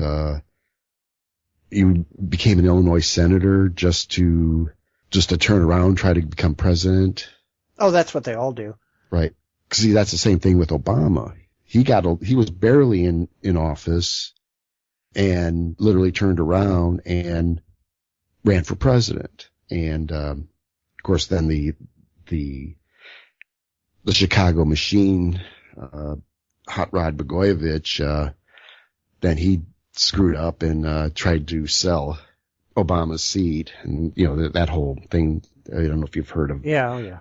you became an Illinois senator just to turn around, try to become president? Oh, that's what they all do. Right. See, that's the same thing with Obama. He was barely in office and literally turned around and ran for president. And of course then the Chicago machine, Hot Rod Blagojevich, then he screwed up and tried to sell Obama's seat, and that whole thing. I don't know if you've heard of. Yeah, oh yeah.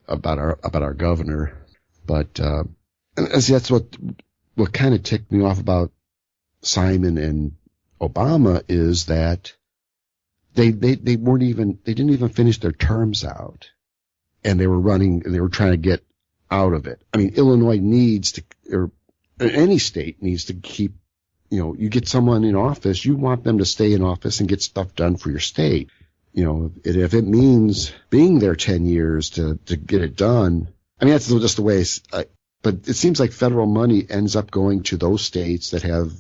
About our governor, but and see, that's what kind of ticked me off about Simon and Obama is that they didn't even finish their terms out, and they were trying to get out of it. I mean, Illinois needs to, or any state needs to keep, you get someone in office, you want them to stay in office and get stuff done for your state. If it means being there 10 years to get it done, I mean, that's just the way but it seems like federal money ends up going to those states that have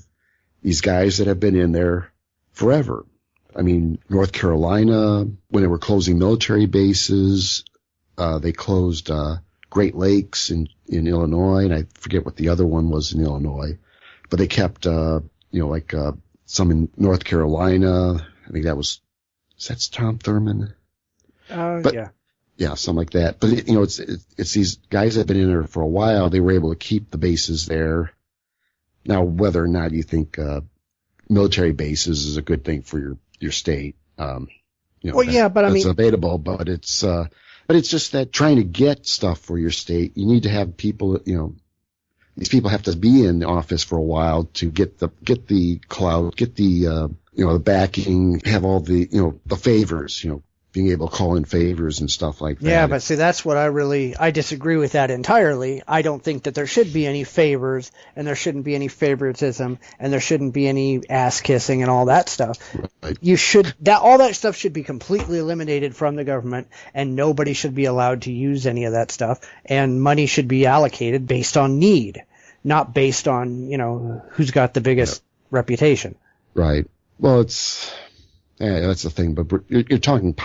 these guys that have been in there forever. I mean, North Carolina, when they were closing military bases, they closed Great Lakes in Illinois, and I forget what the other one was in Illinois, but they kept, some in North Carolina. I think is that Tom Thurman? Yeah. Yeah, something like that. But it's these guys that have been in there for a while. They were able to keep the bases there. Now, whether or not you think military bases is a good thing for your state, well, yeah, but I mean, it's debatable. But it's just that trying to get stuff for your state, you need to have people. These people have to be in the office for a while to get the clout, get the the backing, have all the the favors, being able to call in favors and stuff like that. Yeah, but see, that's what I disagree with that entirely. I don't think that there should be any favors, and there shouldn't be any favoritism, and there shouldn't be any ass kissing and all that stuff. Right. All that stuff should be completely eliminated from the government, and nobody should be allowed to use any of that stuff, and money should be allocated based on need, not based on, who's got the biggest reputation. Right. Well, that's the thing, but you're talking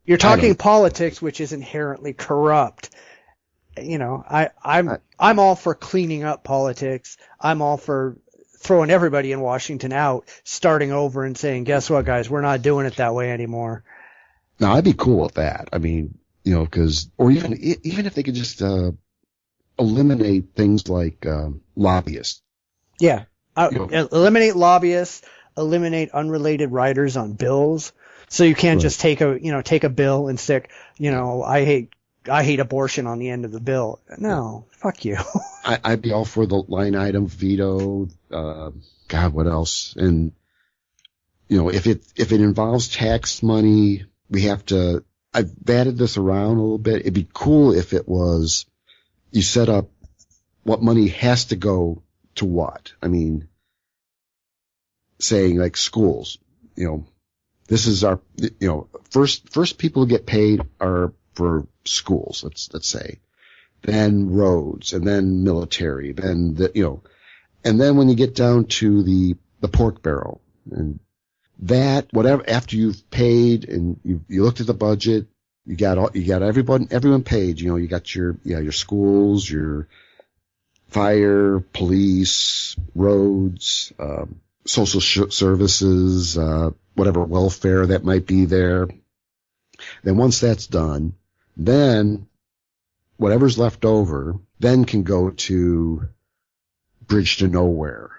you're talking politics, which is inherently corrupt. I'm all for cleaning up politics. I'm all for throwing everybody in Washington out, starting over and saying, guess what, guys, we're not doing it that way anymore. No, I'd be cool with that. I mean, or even if they could just eliminate things like lobbyists. Yeah. Eliminate lobbyists. Eliminate unrelated writers on bills, so you can't just take a bill and stick, I hate abortion on the end of the bill. No, fuck you. I'd be all for the line item veto. God, what else? And if it involves tax money, we have to. I've batted this around a little bit. It'd be cool if it was you set up what money has to go to what. I mean, saying like schools, This is our, first people who get paid are for schools, let's say, then roads, and then military, then and then when you get down to the pork barrel, and that, whatever, after you've paid and you looked at the budget, you got everyone paid, you got your schools, your fire, police, roads, social services, whatever welfare that might be there. Then once that's done, then whatever's left over then can go to Bridge to Nowhere.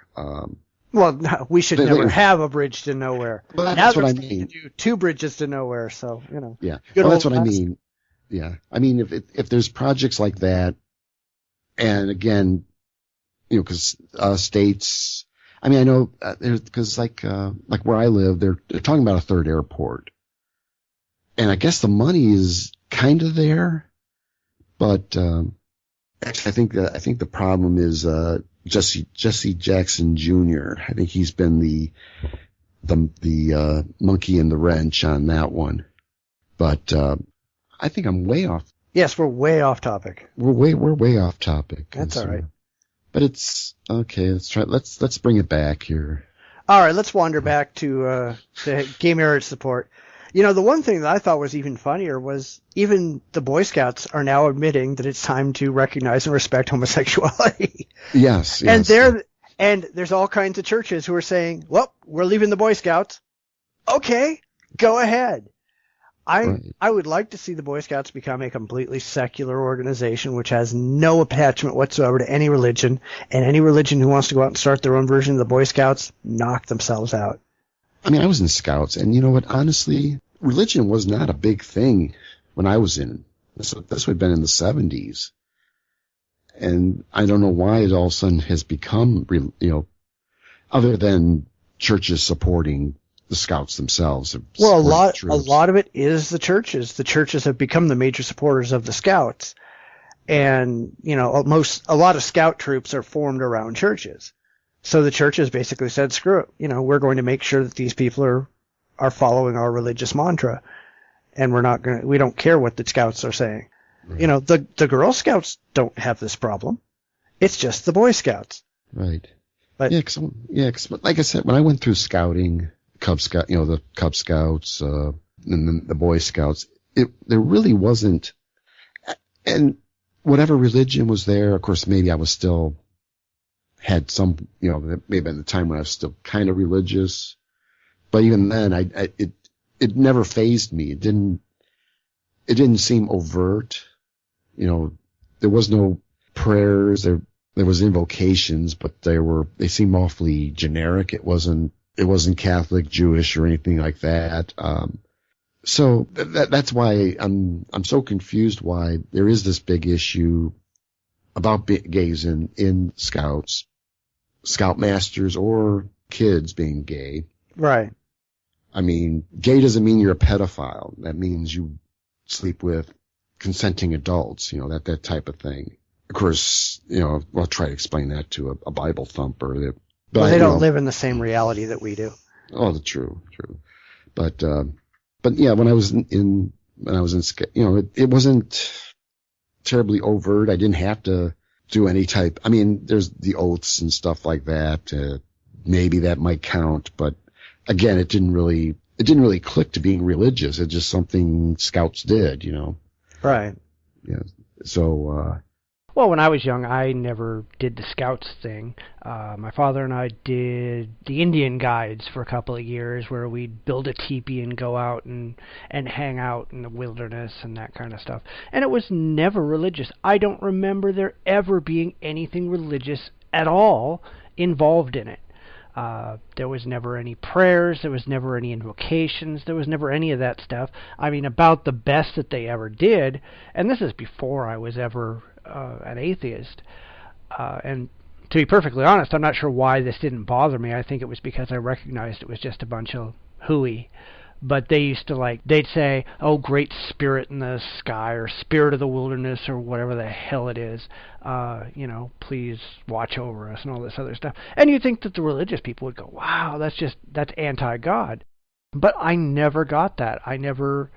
Well, no, we should never have a bridge to nowhere. Well, now that's what I mean. Do 2 bridges to nowhere, so Yeah, well, that's what I mean. Yeah, I mean, if there's projects like that, and again, because states. I mean, I know because like where I live, they're talking about a 3rd airport, and I guess the money is kind of there, but actually, I think the problem is Jesse Jackson Jr. I think he's been the monkey in the wrench on that one, but I think I'm way off. Yes, we're way off topic. We're way off topic. That's all right. But it's okay. Let's bring it back here. All right, let's wander back to the gay marriage support. The one thing that I thought was even funnier was even the Boy Scouts are now admitting that it's time to recognize and respect homosexuality. Yes. And there's all kinds of churches who are saying, "Well, we're leaving the Boy Scouts." Okay, go ahead. I would like to see the Boy Scouts become a completely secular organization which has no attachment whatsoever to any religion, and any religion who wants to go out and start their own version of the Boy Scouts, knock themselves out. I mean, I was in Scouts, and you know what? Honestly, religion was not a big thing when I was in. This would have been in the 70s. And I don't know why it all of a sudden has become, other than churches supporting the Scouts themselves. Well, a lot of it is the churches. The churches have become the major supporters of the Scouts. And, a lot of Scout troops are formed around churches. So the churches basically said, screw it. We're going to make sure that these people are following our religious mantra. And we don't care what the Scouts are saying. Right. The Girl Scouts don't have this problem. It's just the Boy Scouts. Right. But cause like I said, when I went through scouting, the Cub Scouts, and then the Boy Scouts, there really wasn't, and whatever religion was there, of course, maybe I was still, had some, maybe at the time when I was still kind of religious, but even then, it never fazed me. It didn't seem overt. There was no prayers, there was invocations, but they seemed awfully generic. It wasn't Catholic, Jewish, or anything like that. So that's why I'm so confused why there is this big issue about gays in Scouts, Scoutmasters, or kids being gay. Right. I mean, gay doesn't mean you're a pedophile. That means you sleep with consenting adults, that type of thing. Of course, I'll try to explain that to a Bible thumper. But they don't live in the same reality that we do. Oh, true. But yeah, when I was in, it wasn't terribly overt. I didn't have to do any type. I mean, there's the oaths and stuff like that. Maybe that might count, but again, it didn't really click to being religious. It's just something Scouts did, Right. Yeah. So, well, when I was young, I never did the Scouts thing. My father and I did the Indian Guides for a couple of years, where we'd build a teepee and go out and hang out in the wilderness and that kind of stuff. And it was never religious. I don't remember there ever being anything religious at all involved in it. There was never any prayers, there was never any invocations, there was never any of that stuff. I mean, about the best that they ever did, and this is before I was ever an atheist. And to be perfectly honest, I'm not sure why this didn't bother me. I think it was because I recognized it was just a bunch of hooey. But they used to they'd say, "Oh, great spirit in the sky," or "spirit of the wilderness," or whatever the hell it is, please watch over us, and all this other stuff. And you'd think that the religious people would go, "Wow, that's anti-God." But I never got that. I never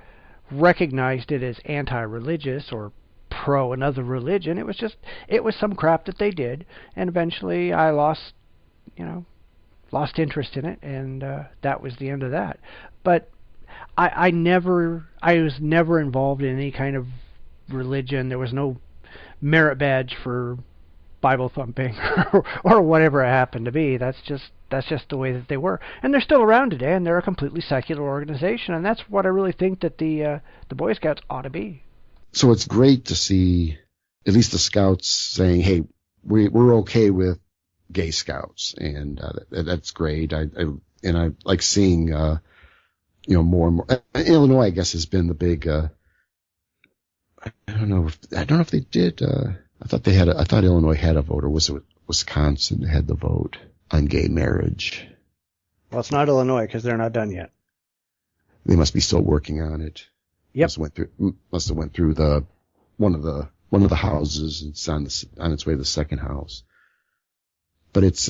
recognized it as anti-religious or pro another religion. It was some crap that they did, and eventually I lost, lost interest in it, and that was the end of that. But I was never involved in any kind of religion. There was no merit badge for Bible thumping or whatever it happened to be. That's just the way that they were, and they're still around today, and they're a completely secular organization, and that's what I really think that the Boy Scouts ought to be. So it's great to see at least the Scouts saying, "Hey, we're okay with gay Scouts," and that's great. I like seeing more and more. Illinois, I guess, has been the big. I don't know if they did. I thought Illinois had a vote, or was it Wisconsin had the vote on gay marriage? Well, it's not Illinois because they're not done yet. They must be still working on it. Yep. Must have went through one of the houses. It's on its way to the second house. But it's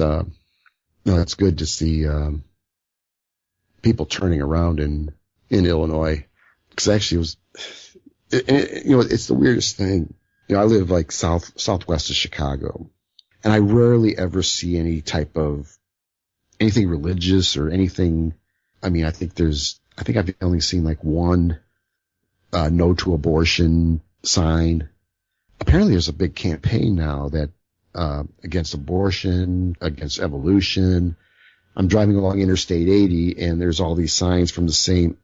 it's good to see people turning around in Illinois, because actually it was it's the weirdest thing. I live like southwest of Chicago, and I rarely ever see any type of anything religious or anything. I mean, I think I've only seen like one no to abortion sign. Apparently there's a big campaign now that against abortion, against evolution. I'm driving along Interstate 80, and there's all these signs from the same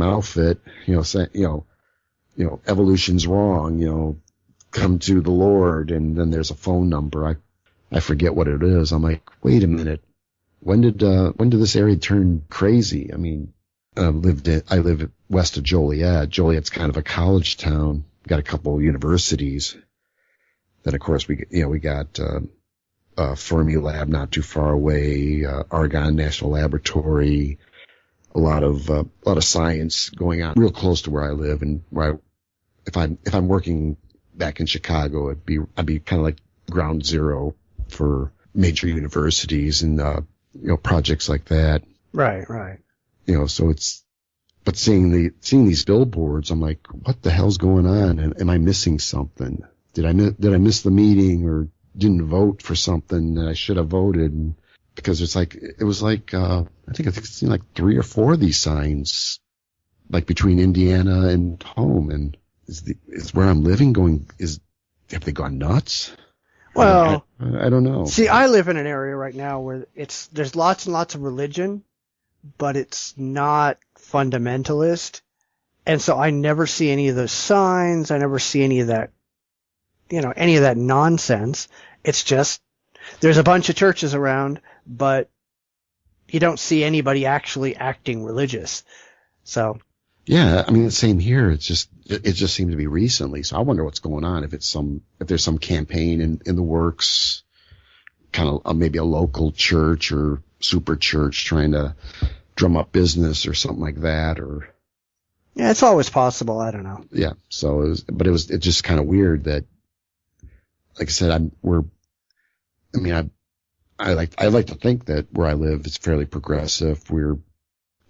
outfit, evolution's wrong, come to the Lord, and then there's a phone number. I forget what it is. I'm like, wait a minute. When did this area turn crazy? I mean, I live west of Joliet. Joliet's kind of a college town. Got a couple of universities. Then of course we got Fermilab not too far away, Argonne National Laboratory, a lot of science going on real close to where I live, and if I'm working back in Chicago, I'd be kind of like ground zero for major universities and projects like that. Right. So but seeing these billboards, I'm like, what the hell's going on? And am I missing something? Did I miss the meeting, or didn't vote for something that I should have voted? And because I think I've seen like 3 or 4 of these signs, like between Indiana and home, and is where I'm living have they gone nuts? Well, I don't know. See, I live in an area right now where there's lots and lots of religion, but it's not fundamentalist. And so I never see any of those signs. I never see any of that, any of that nonsense. It's just, there's a bunch of churches around, but you don't see anybody actually acting religious. So. Yeah, I mean, the same here. It just seemed to be recently. So I wonder what's going on. If there's some campaign in the works, kind of maybe a local church or super church trying to drum up business or something like that, or. Yeah, it's always possible. I don't know. Yeah. So it's just kind of weird that, like I said, I like to think that where I live is fairly progressive. We're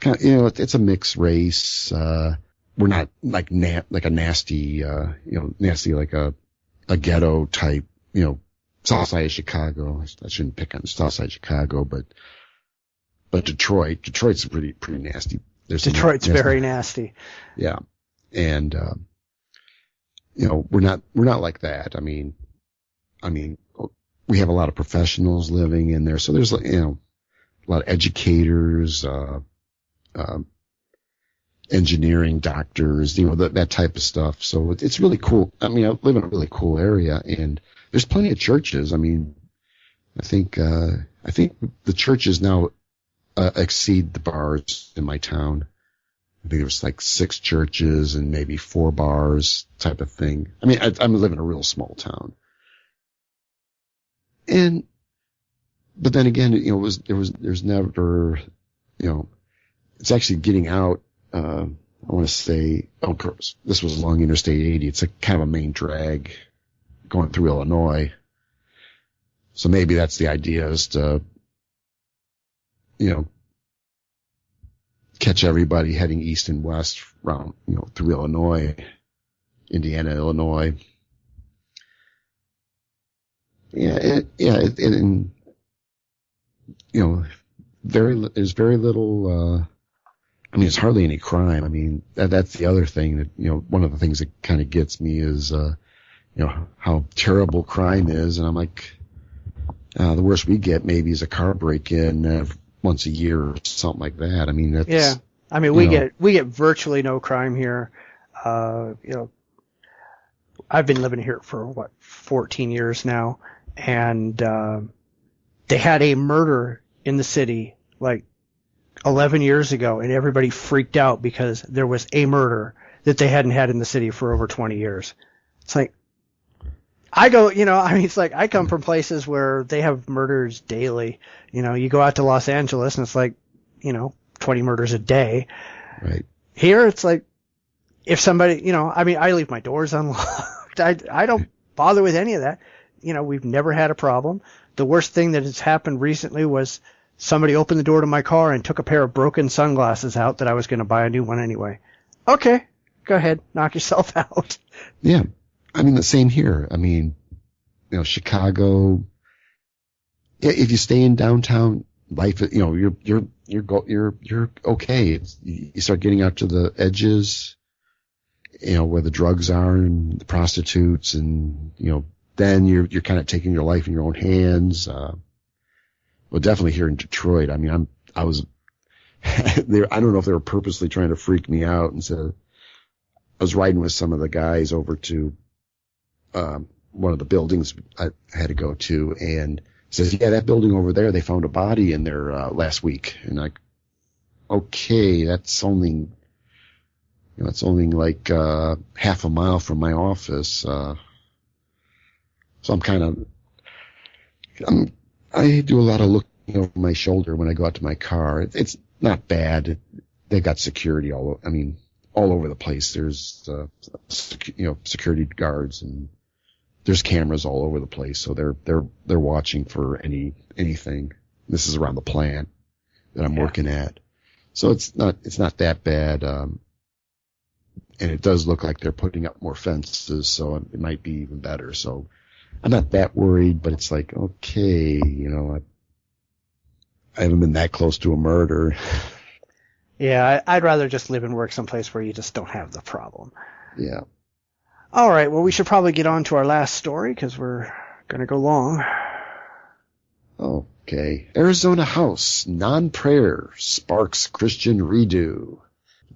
kind of, it's a mixed race. We're not like a nasty, nasty like a ghetto type, south side of Chicago. I shouldn't pick on the south side of Chicago, but Detroit's pretty nasty. Detroit's very nasty. Yeah. And, we're not like that. I mean, we have a lot of professionals living in there. So there's, a lot of educators, engineering doctors, that type of stuff. So it's really cool. I mean, I live in a really cool area, and there's plenty of churches. I mean, I think the churches now exceed the bars in my town. I think there's like 6 churches and maybe 4 bars type of thing. I mean, I live in a real small town. But then again, there's never, it's actually getting out. I want to say, of course, this was along Interstate 80. It's a kind of a main drag going through Illinois. So maybe that's the idea, is to, catch everybody heading east and west around, through Illinois, Indiana, Illinois. And there's very little, there's hardly any crime. I mean, that's the other thing that, one of the things that kind of gets me is, how terrible crime is. And I'm like, the worst we get maybe is a car break-in once a year or something like that. I mean, that's... Yeah. I mean, we get virtually no crime here. I've been living here for 14 years now, and they had a murder in the city like 11 years ago, and everybody freaked out because there was a murder that they hadn't had in the city for over 20 years. It's like, it's like I come from places where they have murders daily. You go out to Los Angeles and it's like, 20 murders a day. Right. Here it's like, if somebody, I leave my doors unlocked. I don't bother with any of that. We've never had a problem. The worst thing that has happened recently was somebody opened the door to my car and took a pair of broken sunglasses out that I was going to buy a new one anyway. Okay, go ahead, knock yourself out. Yeah. I mean, the same here. I mean, Chicago, if you stay in downtown, life, you're okay. You start getting out to the edges, where the drugs are and the prostitutes, and, then you're kind of taking your life in your own hands. Well, definitely here in Detroit. I mean, I was there. I don't know if they were purposely trying to freak me out. And so I was riding with some of the guys over to, one of the buildings I had to go to, and says, yeah, that building over there, they found a body in there, last week. And like, okay, that's only like, half a mile from my office. So I do a lot of looking over my shoulder when I go out to my car. It's not bad. They've got security all over the place. There's, security guards, and there's cameras all over the place. So they're watching for anything. This is around the plant that I'm working at. So it's not that bad. And it does look like they're putting up more fences, so it might be even better. So I'm not that worried, but it's like, okay, I haven't been that close to a murder. Yeah, I'd rather just live and work someplace where you just don't have the problem. Yeah. All right, well, we should probably get on to our last story because we're going to go long. Okay. Arizona House, non-prayer, sparks Christian redo.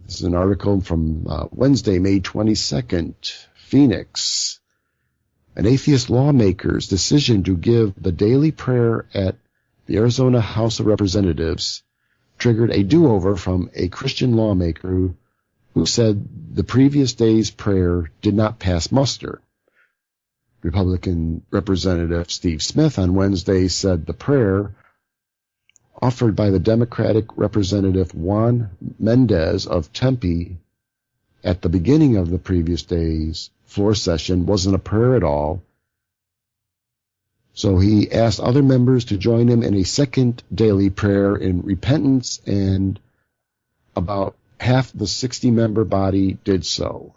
This is an article from Wednesday, May 22nd, Phoenix. An atheist lawmaker's decision to give the daily prayer at the Arizona House of Representatives triggered a do-over from a Christian lawmaker who said the previous day's prayer did not pass muster. Republican Representative Steve Smith on Wednesday said the prayer offered by the Democratic Representative Juan Mendez of Tempe at the beginning of the previous day's floor session wasn't a prayer at all. So he asked other members to join him in a second daily prayer in repentance, and about half the 60-member body did so.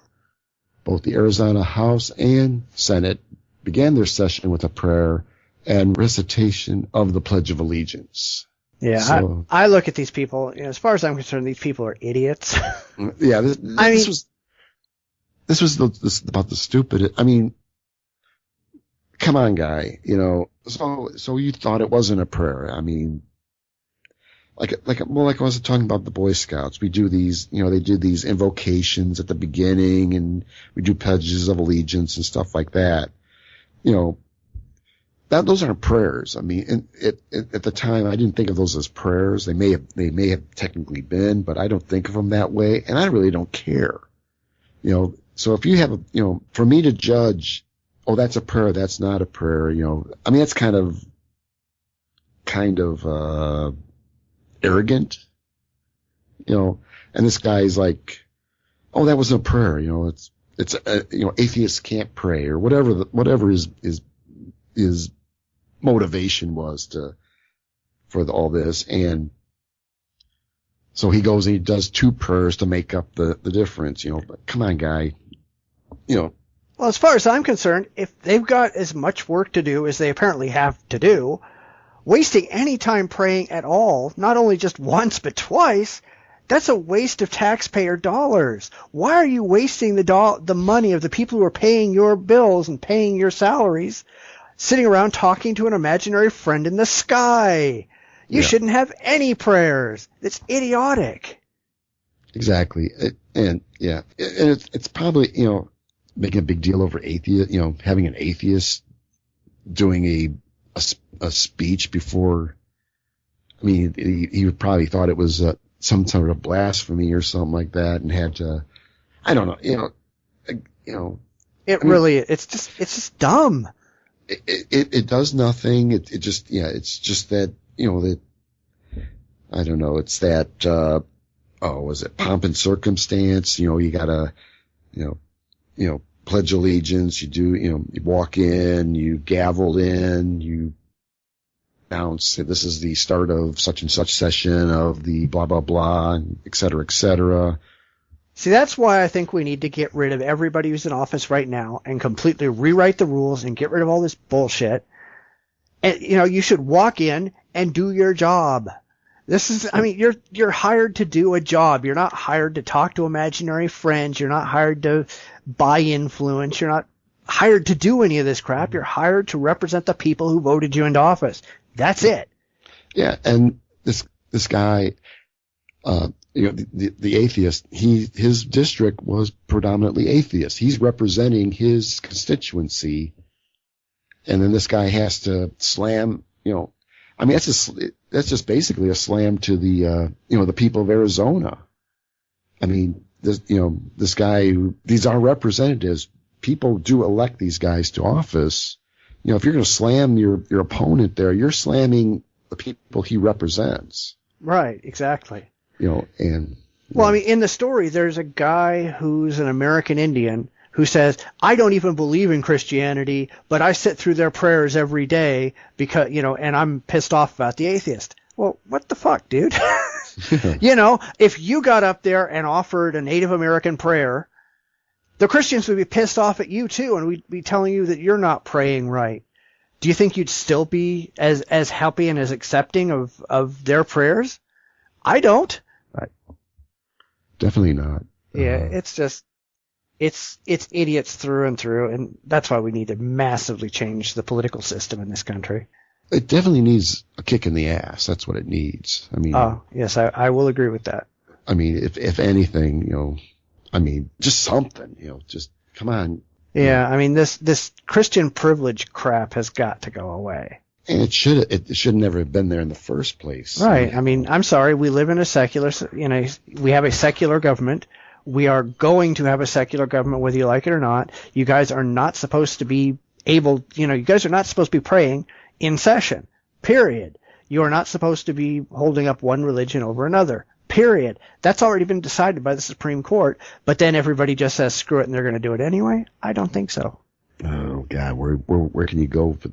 Both the Arizona House and Senate began their session with a prayer and recitation of the Pledge of Allegiance. Yeah, so, I look at these people, as far as I'm concerned, these people are idiots. Yeah, this was about the stupid. I mean, come on, guy. So you thought it wasn't a prayer? I mean, like I was talking about the Boy Scouts. We do these, they do these invocations at the beginning, and we do pledges of allegiance and stuff like that. Those aren't prayers. I mean, at the time, I didn't think of those as prayers. They may have technically been, but I don't think of them that way, and I really don't care. So if you have for me to judge, oh, that's a prayer, that's not a prayer, I mean, that's kind of arrogant, and this guy's like, oh, that wasn't a prayer, it's atheists can't pray, or whatever his motivation was all this. And So he goes and he does 2 prayers to make up the difference, but come on, guy, Well, as far as I'm concerned, if they've got as much work to do as they apparently have to do, wasting any time praying at all, not only just once but twice, that's a waste of taxpayer dollars. Why are you wasting the money of the people who are paying your bills and paying your salaries, sitting around talking to an imaginary friend in the sky? You shouldn't have any prayers. It's idiotic. Exactly. It's probably, making a big deal over atheist, having an atheist doing a speech before. I mean, he probably thought it was some sort of blasphemy or something like that, and had to. I don't know. It's just dumb. It does nothing. It's just that that. I don't know. It's that. Was it pomp and circumstance? You gotta, pledge allegiance. You do, you walk in, you gavel in, you announce that this is the start of such and such session of the blah, blah, blah, et cetera, et cetera. See, that's why I think we need to get rid of everybody who's in office right now and completely rewrite the rules and get rid of all this bullshit. And, you should walk in and do your job. You're hired to do a job. You're not hired to talk to imaginary friends. You're not hired to buy influence. You're not hired to do any of this crap. You're hired to represent the people who voted you into office. That's it. Yeah, and this guy, the atheist, his district was predominantly atheist. He's representing his constituency, and then this guy has to slam, that's just basically a slam to the the people of Arizona. I mean, this guy, these are representatives. People do elect these guys to office. If you're going to slam your opponent there, you're slamming the people he represents. Right, exactly. Well, in the story, there's a guy who's an American Indian who says, I don't even believe in Christianity, but I sit through their prayers every day because, and I'm pissed off about the atheist. Well, what the fuck, dude? If you got up there and offered a Native American prayer, the Christians would be pissed off at you too, and we'd be telling you that you're not praying right. Do you think you'd still be as happy and as accepting of their prayers? I don't. Right. Definitely not. Yeah, it's just, it's idiots through and through, and that's why we need to massively change the political system in this country. It definitely needs a kick in the ass. That's what it needs. I mean. Oh, yes, I will agree with that. I mean, if anything, just something, just come on. Yeah, I mean, this Christian privilege crap has got to go away. And it should never have been there in the first place. Right. I mean, I'm sorry, we live in a secular, we have a secular government. We are going to have a secular government whether you like it or not. You guys are not supposed to be you guys are not supposed to be praying in session. Period. You are not supposed to be holding up one religion over another. Period. That's already been decided by the Supreme Court, but then everybody just says screw it and they're going to do it anyway? I don't think so. Oh God, where can you go for,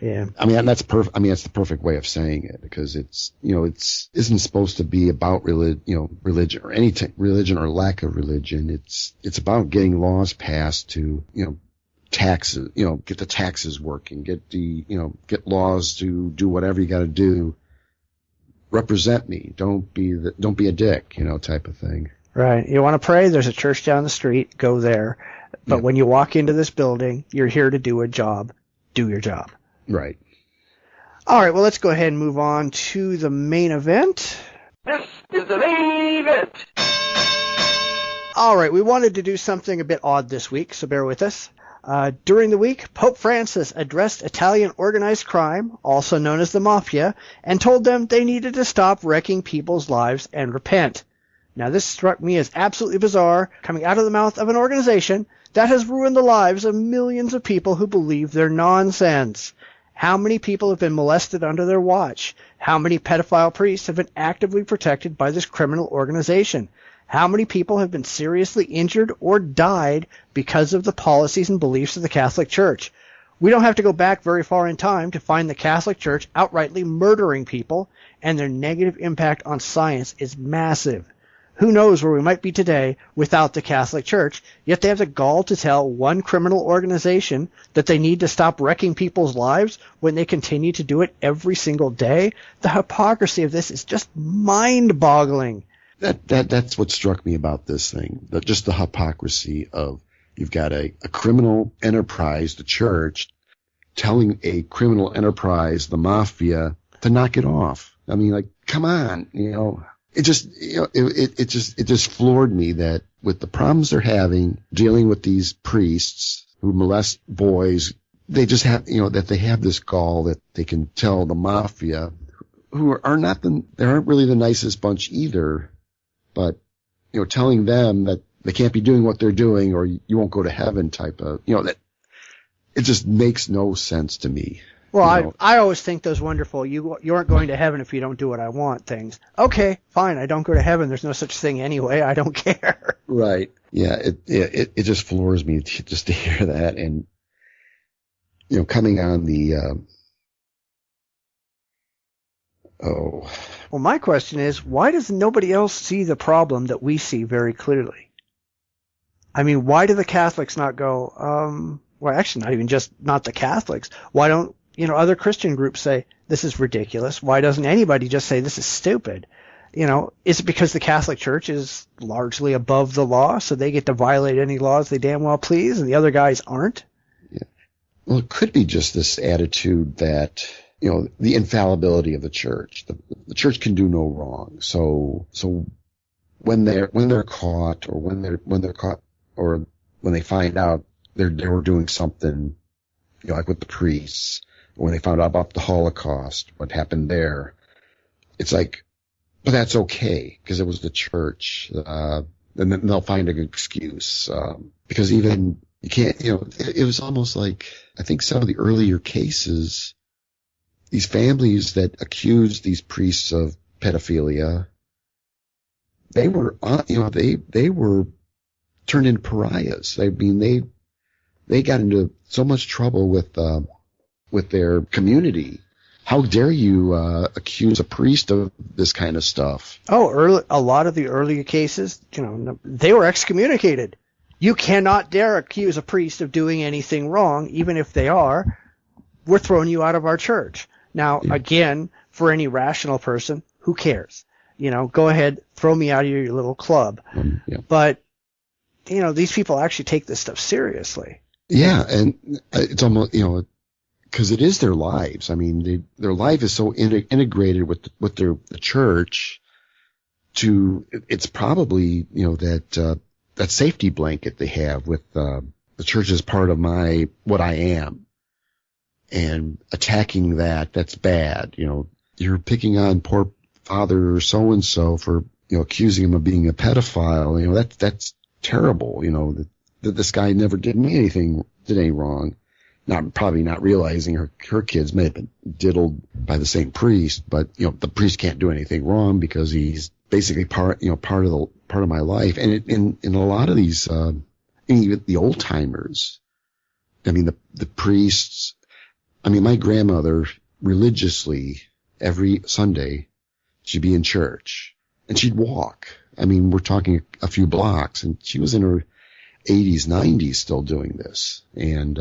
Yeah. I mean, that's perfect. I mean, that's the perfect way of saying it, because it's isn't supposed to be about religion or any religion or lack of religion. It's about getting laws passed to, taxes, get the taxes working, get get laws to do whatever you got to do. Represent me. Don't be a dick, type of thing. Right. You want to pray? There's a church down the street. Go there. But when you walk into this building, you're here to do a job. Do your job. Right. All right. Well, let's go ahead and move on to the main event. This is the main event. All right. We wanted to do something a bit odd this week, so bear with us. During the week, Pope Francis addressed Italian organized crime, also known as the Mafia, and told them they needed to stop wrecking people's lives and repent. Now, this struck me as absolutely bizarre, coming out of the mouth of an organization that has ruined the lives of millions of people who believe their nonsense. How many people have been molested under their watch? How many pedophile priests have been actively protected by this criminal organization? How many people have been seriously injured or died because of the policies and beliefs of the Catholic Church? We don't have to go back very far in time to find the Catholic Church outrightly murdering people, and their negative impact on science is massive. Who knows where we might be today without the Catholic Church, yet they have the gall to tell one criminal organization that they need to stop wrecking people's lives when they continue to do it every single day? The hypocrisy of this is just mind-boggling. That's what struck me about this thing, just the hypocrisy of you've got a criminal enterprise, the church, telling a criminal enterprise, the Mafia, to knock it off. I mean, like, come on, It just floored me that with the problems they're having dealing with these priests who molest boys, they just have, that they have this gall that they can tell the Mafia, who they aren't really the nicest bunch either, but, telling them that they can't be doing what they're doing or you won't go to heaven type of, that it just makes no sense to me. Well, I always think those wonderful, you aren't going to heaven if you don't do what I want things. Okay, fine, I don't go to heaven. There's no such thing anyway. I don't care. Right. Yeah, it just floors me just to hear that. And, coming on the, Well, my question is, why does nobody else see the problem that we see very clearly? I mean, why do the Catholics not go, well, actually not the Catholics. Why don't, other Christian groups say, this is ridiculous? Why doesn't anybody just say, this is stupid? Is it because the Catholic Church is largely above the law, so they get to violate any laws they damn well please, and the other guys aren't? Yeah. Well, it could be just this attitude that, the infallibility of the church. The church can do no wrong. So when they're caught, or when they're caught, or when they find out they were doing something, like with the priests, when they found out about the Holocaust, what happened there, it's like, but that's okay because it was the church. And then they'll find an excuse, because even you can't, it was almost like, I think some of the earlier cases, these families that accused these priests of pedophilia, they were, they were turned into pariahs. I mean, they got into so much trouble with their community. How dare you accuse a priest of this kind of stuff? Oh, a lot of the earlier cases, they were excommunicated. You cannot dare accuse a priest of doing anything wrong, even if they are. We're throwing you out of our church. Now, again, for any rational person, who cares? Go ahead, throw me out of your little club. But, these people actually take this stuff seriously. Yeah, and it's almost, because it is their lives. I mean, their life is so integrated with the church. It's probably that safety blanket they have with the church as part of what I am, and attacking that's bad. You're picking on poor Father so and so for accusing him of being a pedophile. That's terrible. That this guy never did any wrong. Probably not realizing her kids may have been diddled by the same priest, but the priest can't do anything wrong because he's basically part of my life. And in a lot of these, even the old timers, I mean, the priests, I mean, my grandmother religiously every Sunday, she'd be in church and she'd walk. I mean, we're talking a few blocks, and she was in her 80s, 90s still doing this. And,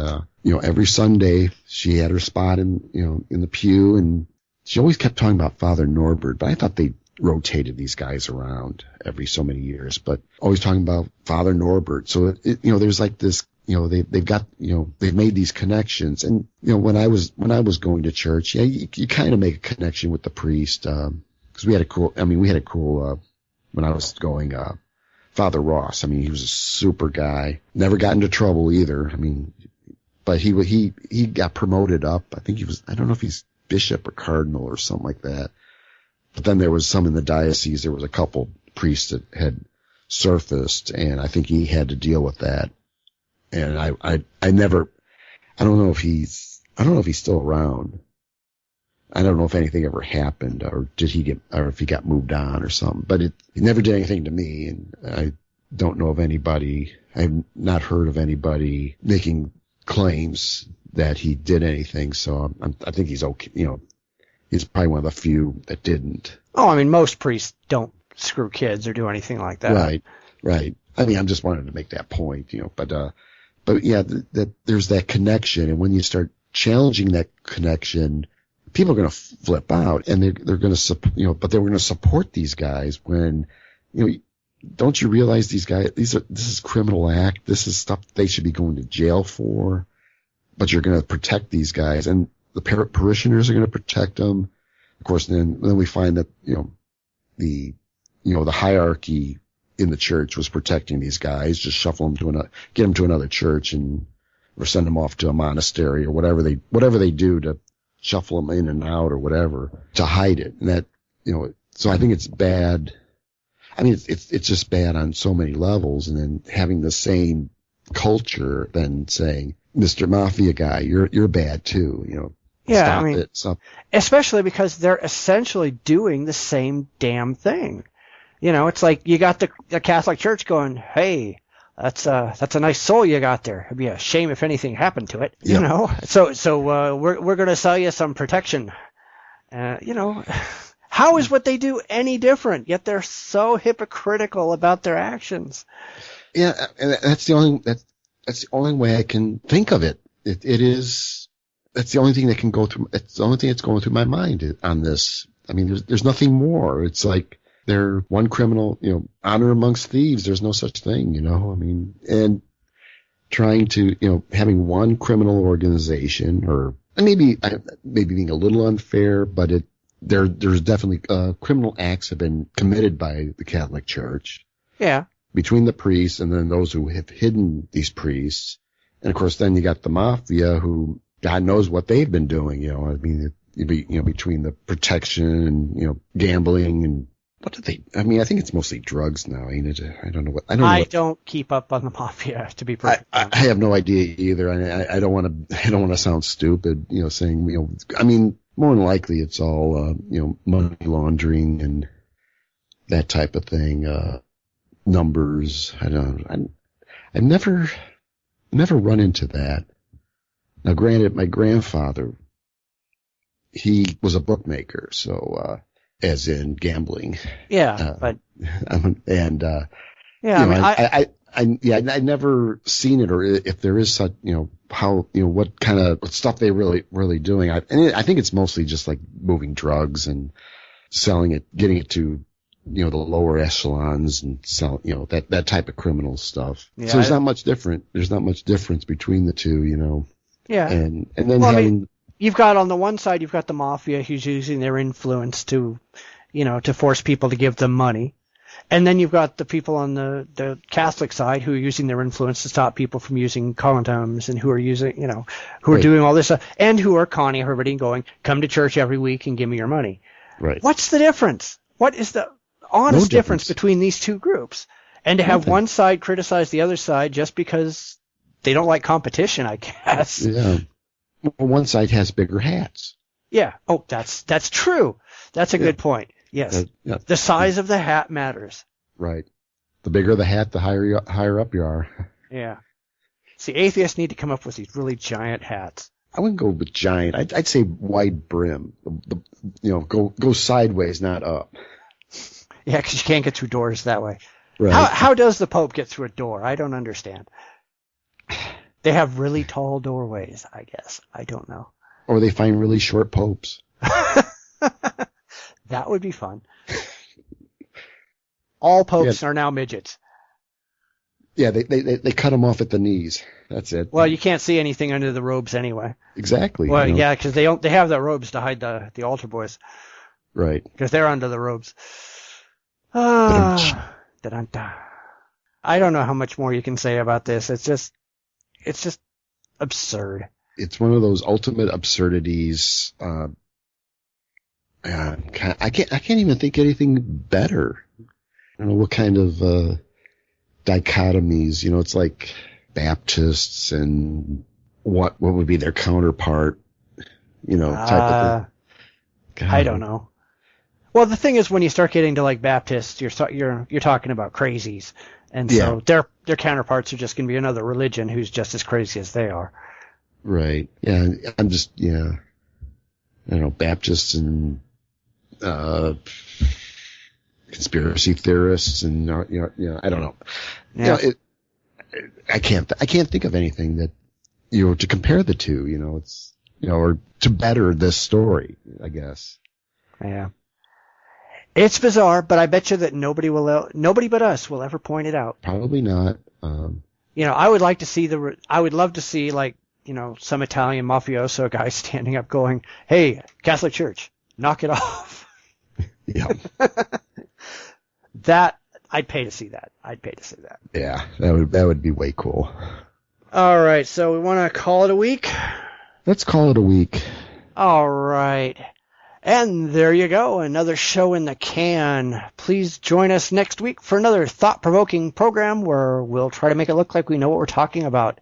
every Sunday she had her spot in the pew, and she always kept talking about Father Norbert, but I thought they rotated these guys around every so many years, but always talking about Father Norbert. So, there's like this, they've got, they've made these connections. And, when I was going to church, you kind of make a connection with the priest, cause we had a cool, when I was going, Father Ross. I mean, he was a super guy. Never got into trouble either. I mean, but he got promoted up. I think I don't know if he's bishop or cardinal or something like that. But then there was some in the diocese. There was a couple priests that had surfaced, and I think he had to deal with that. And I don't know if he's still around. I don't know if anything ever happened, or if he got moved on or something, but he never did anything to me. And I don't know of anybody, I've not heard of anybody making claims that he did anything. So I think he's okay. He's probably one of the few that didn't. Oh, I mean, most priests don't screw kids or do anything like that. Right. I mean, I'm just wanting to make that point, but yeah, that there's that connection, and when you start challenging that connection, people are going to flip out, and they're going to but they're going to support these guys when, don't you realize these guys, this is criminal act, this is stuff they should be going to jail for, but you're going to protect these guys, and the parishioners are going to protect them. Of course, then we find that, the hierarchy in the church was protecting these guys, just shuffle them get them to another church or send them off to a monastery or whatever they do to shuffle them in and out or whatever to hide it. And that, so I think it's bad. I mean, it's just bad on so many levels. And then having the same culture then saying, Mr. Mafia guy, you're bad too, Yeah, stop I mean, it. Stop. Especially because they're essentially doing the same damn thing. It's like you got the Catholic Church going, hey, that's a nice soul you got there. It'd be a shame if anything happened to it, So we're going to sell you some protection. How is what they do any different? Yet they're so hypocritical about their actions. Yeah, and that's the only way I can think of it. That's the only thing that can go through. It's the only thing that's going through my mind on this. I mean, there's nothing more. It's like they're one criminal, honor amongst thieves. There's no such thing, I mean, and trying to, having one criminal organization, or maybe being a little unfair, but there's definitely criminal acts have been committed by the Catholic Church. Yeah. Between the priests and then those who have hidden these priests, and of course then you got the Mafia, who God knows what they've been doing. I mean, between the protection and gambling and. What do they? I mean, I think it's mostly drugs now, ain't it? I don't know what. I don't keep up on the Mafia, to be perfect. I have no idea either. I don't want to sound stupid, saying, I mean, more than likely it's all, money laundering and that type of thing, numbers. I've never run into that. Now, granted, my grandfather, he was a bookmaker, so, as in gambling. Yeah, but. I'd never seen it, or if there is such, how, what kind of stuff they really doing. I think it's mostly just like moving drugs and selling it, getting it to, the lower echelons and sell, that type of criminal stuff. Yeah, so there's not much difference between the two, Yeah. And then you've got on the one side, you've got the Mafia who's using their influence to, to force people to give them money. And then you've got the people on the Catholic side who are using their influence to stop people from using condoms and who are using, who are doing all this stuff and who are conning everybody and going, come to church every week and give me your money. Right. What's the difference? What is the honest difference between these two groups? And to have one side criticize the other side just because they don't like competition, I guess. Yeah. Well, one side has bigger hats. Yeah. Oh, that's true. That's a good point. Yes. The size of the hat matters. Right. The bigger the hat, the higher up you are. Yeah. See, atheists need to come up with these really giant hats. I wouldn't go with giant. I'd say wide brim. Go sideways, not up. Yeah, because you can't get through doors that way. Right. How does the Pope get through a door? I don't understand. They have really tall doorways, I guess. I don't know. Or they find really short popes. That would be fun. All popes are now midgets. Yeah, they cut them off at the knees. That's it. Well, you can't see anything under the robes anyway. Exactly. Well, yeah, because they have the robes to hide the altar boys. Right. Because they're under the robes. I don't know how much more you can say about this. It's just absurd. It's one of those ultimate absurdities. I can't even think anything better. I don't know what kind of dichotomies. It's like Baptists and what would be their counterpart. Type of thing. God. I don't know. Well, the thing is, when you start getting to like Baptists, you're talking about crazies, and so their counterparts are just going to be another religion who's just as crazy as they are. Right. Yeah. I'm just, I don't know, Baptists and, conspiracy theorists and, I don't know. Yeah. I can't think of anything that, to compare the two, it's, or to better this story, I guess. Yeah. It's bizarre, but I bet you that nobody but us will ever point it out. Probably not. I would like to see I would love to see, like, some Italian mafioso guy standing up going, "Hey, Catholic Church, knock it off." Yeah. That, I'd pay to see that. Yeah, that would be way cool. All right, so we want to call it a week? Let's call it a week. All right. And there you go, another show in the can. Please join us next week for another thought-provoking program where we'll try to make it look like we know what we're talking about.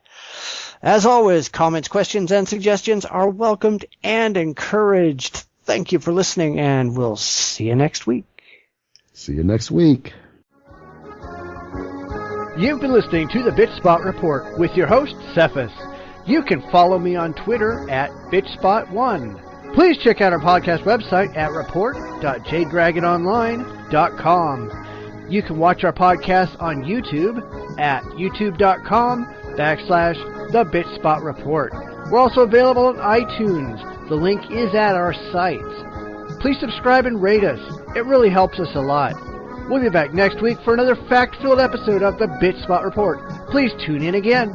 As always, comments, questions, and suggestions are welcomed and encouraged. Thank you for listening, and we'll see you next week. See you next week. You've been listening to the Bitchspot Report with your host, Cephus. You can follow me on Twitter at Bitchspot1. Please check out our podcast website at report.jdragononline.com. You can watch our podcast on YouTube at youtube.com/The Bitchspot Report. We're also available on iTunes. The link is at our site. Please subscribe and rate us. It really helps us a lot. We'll be back next week for another fact-filled episode of The Bitchspot Report. Please tune in again.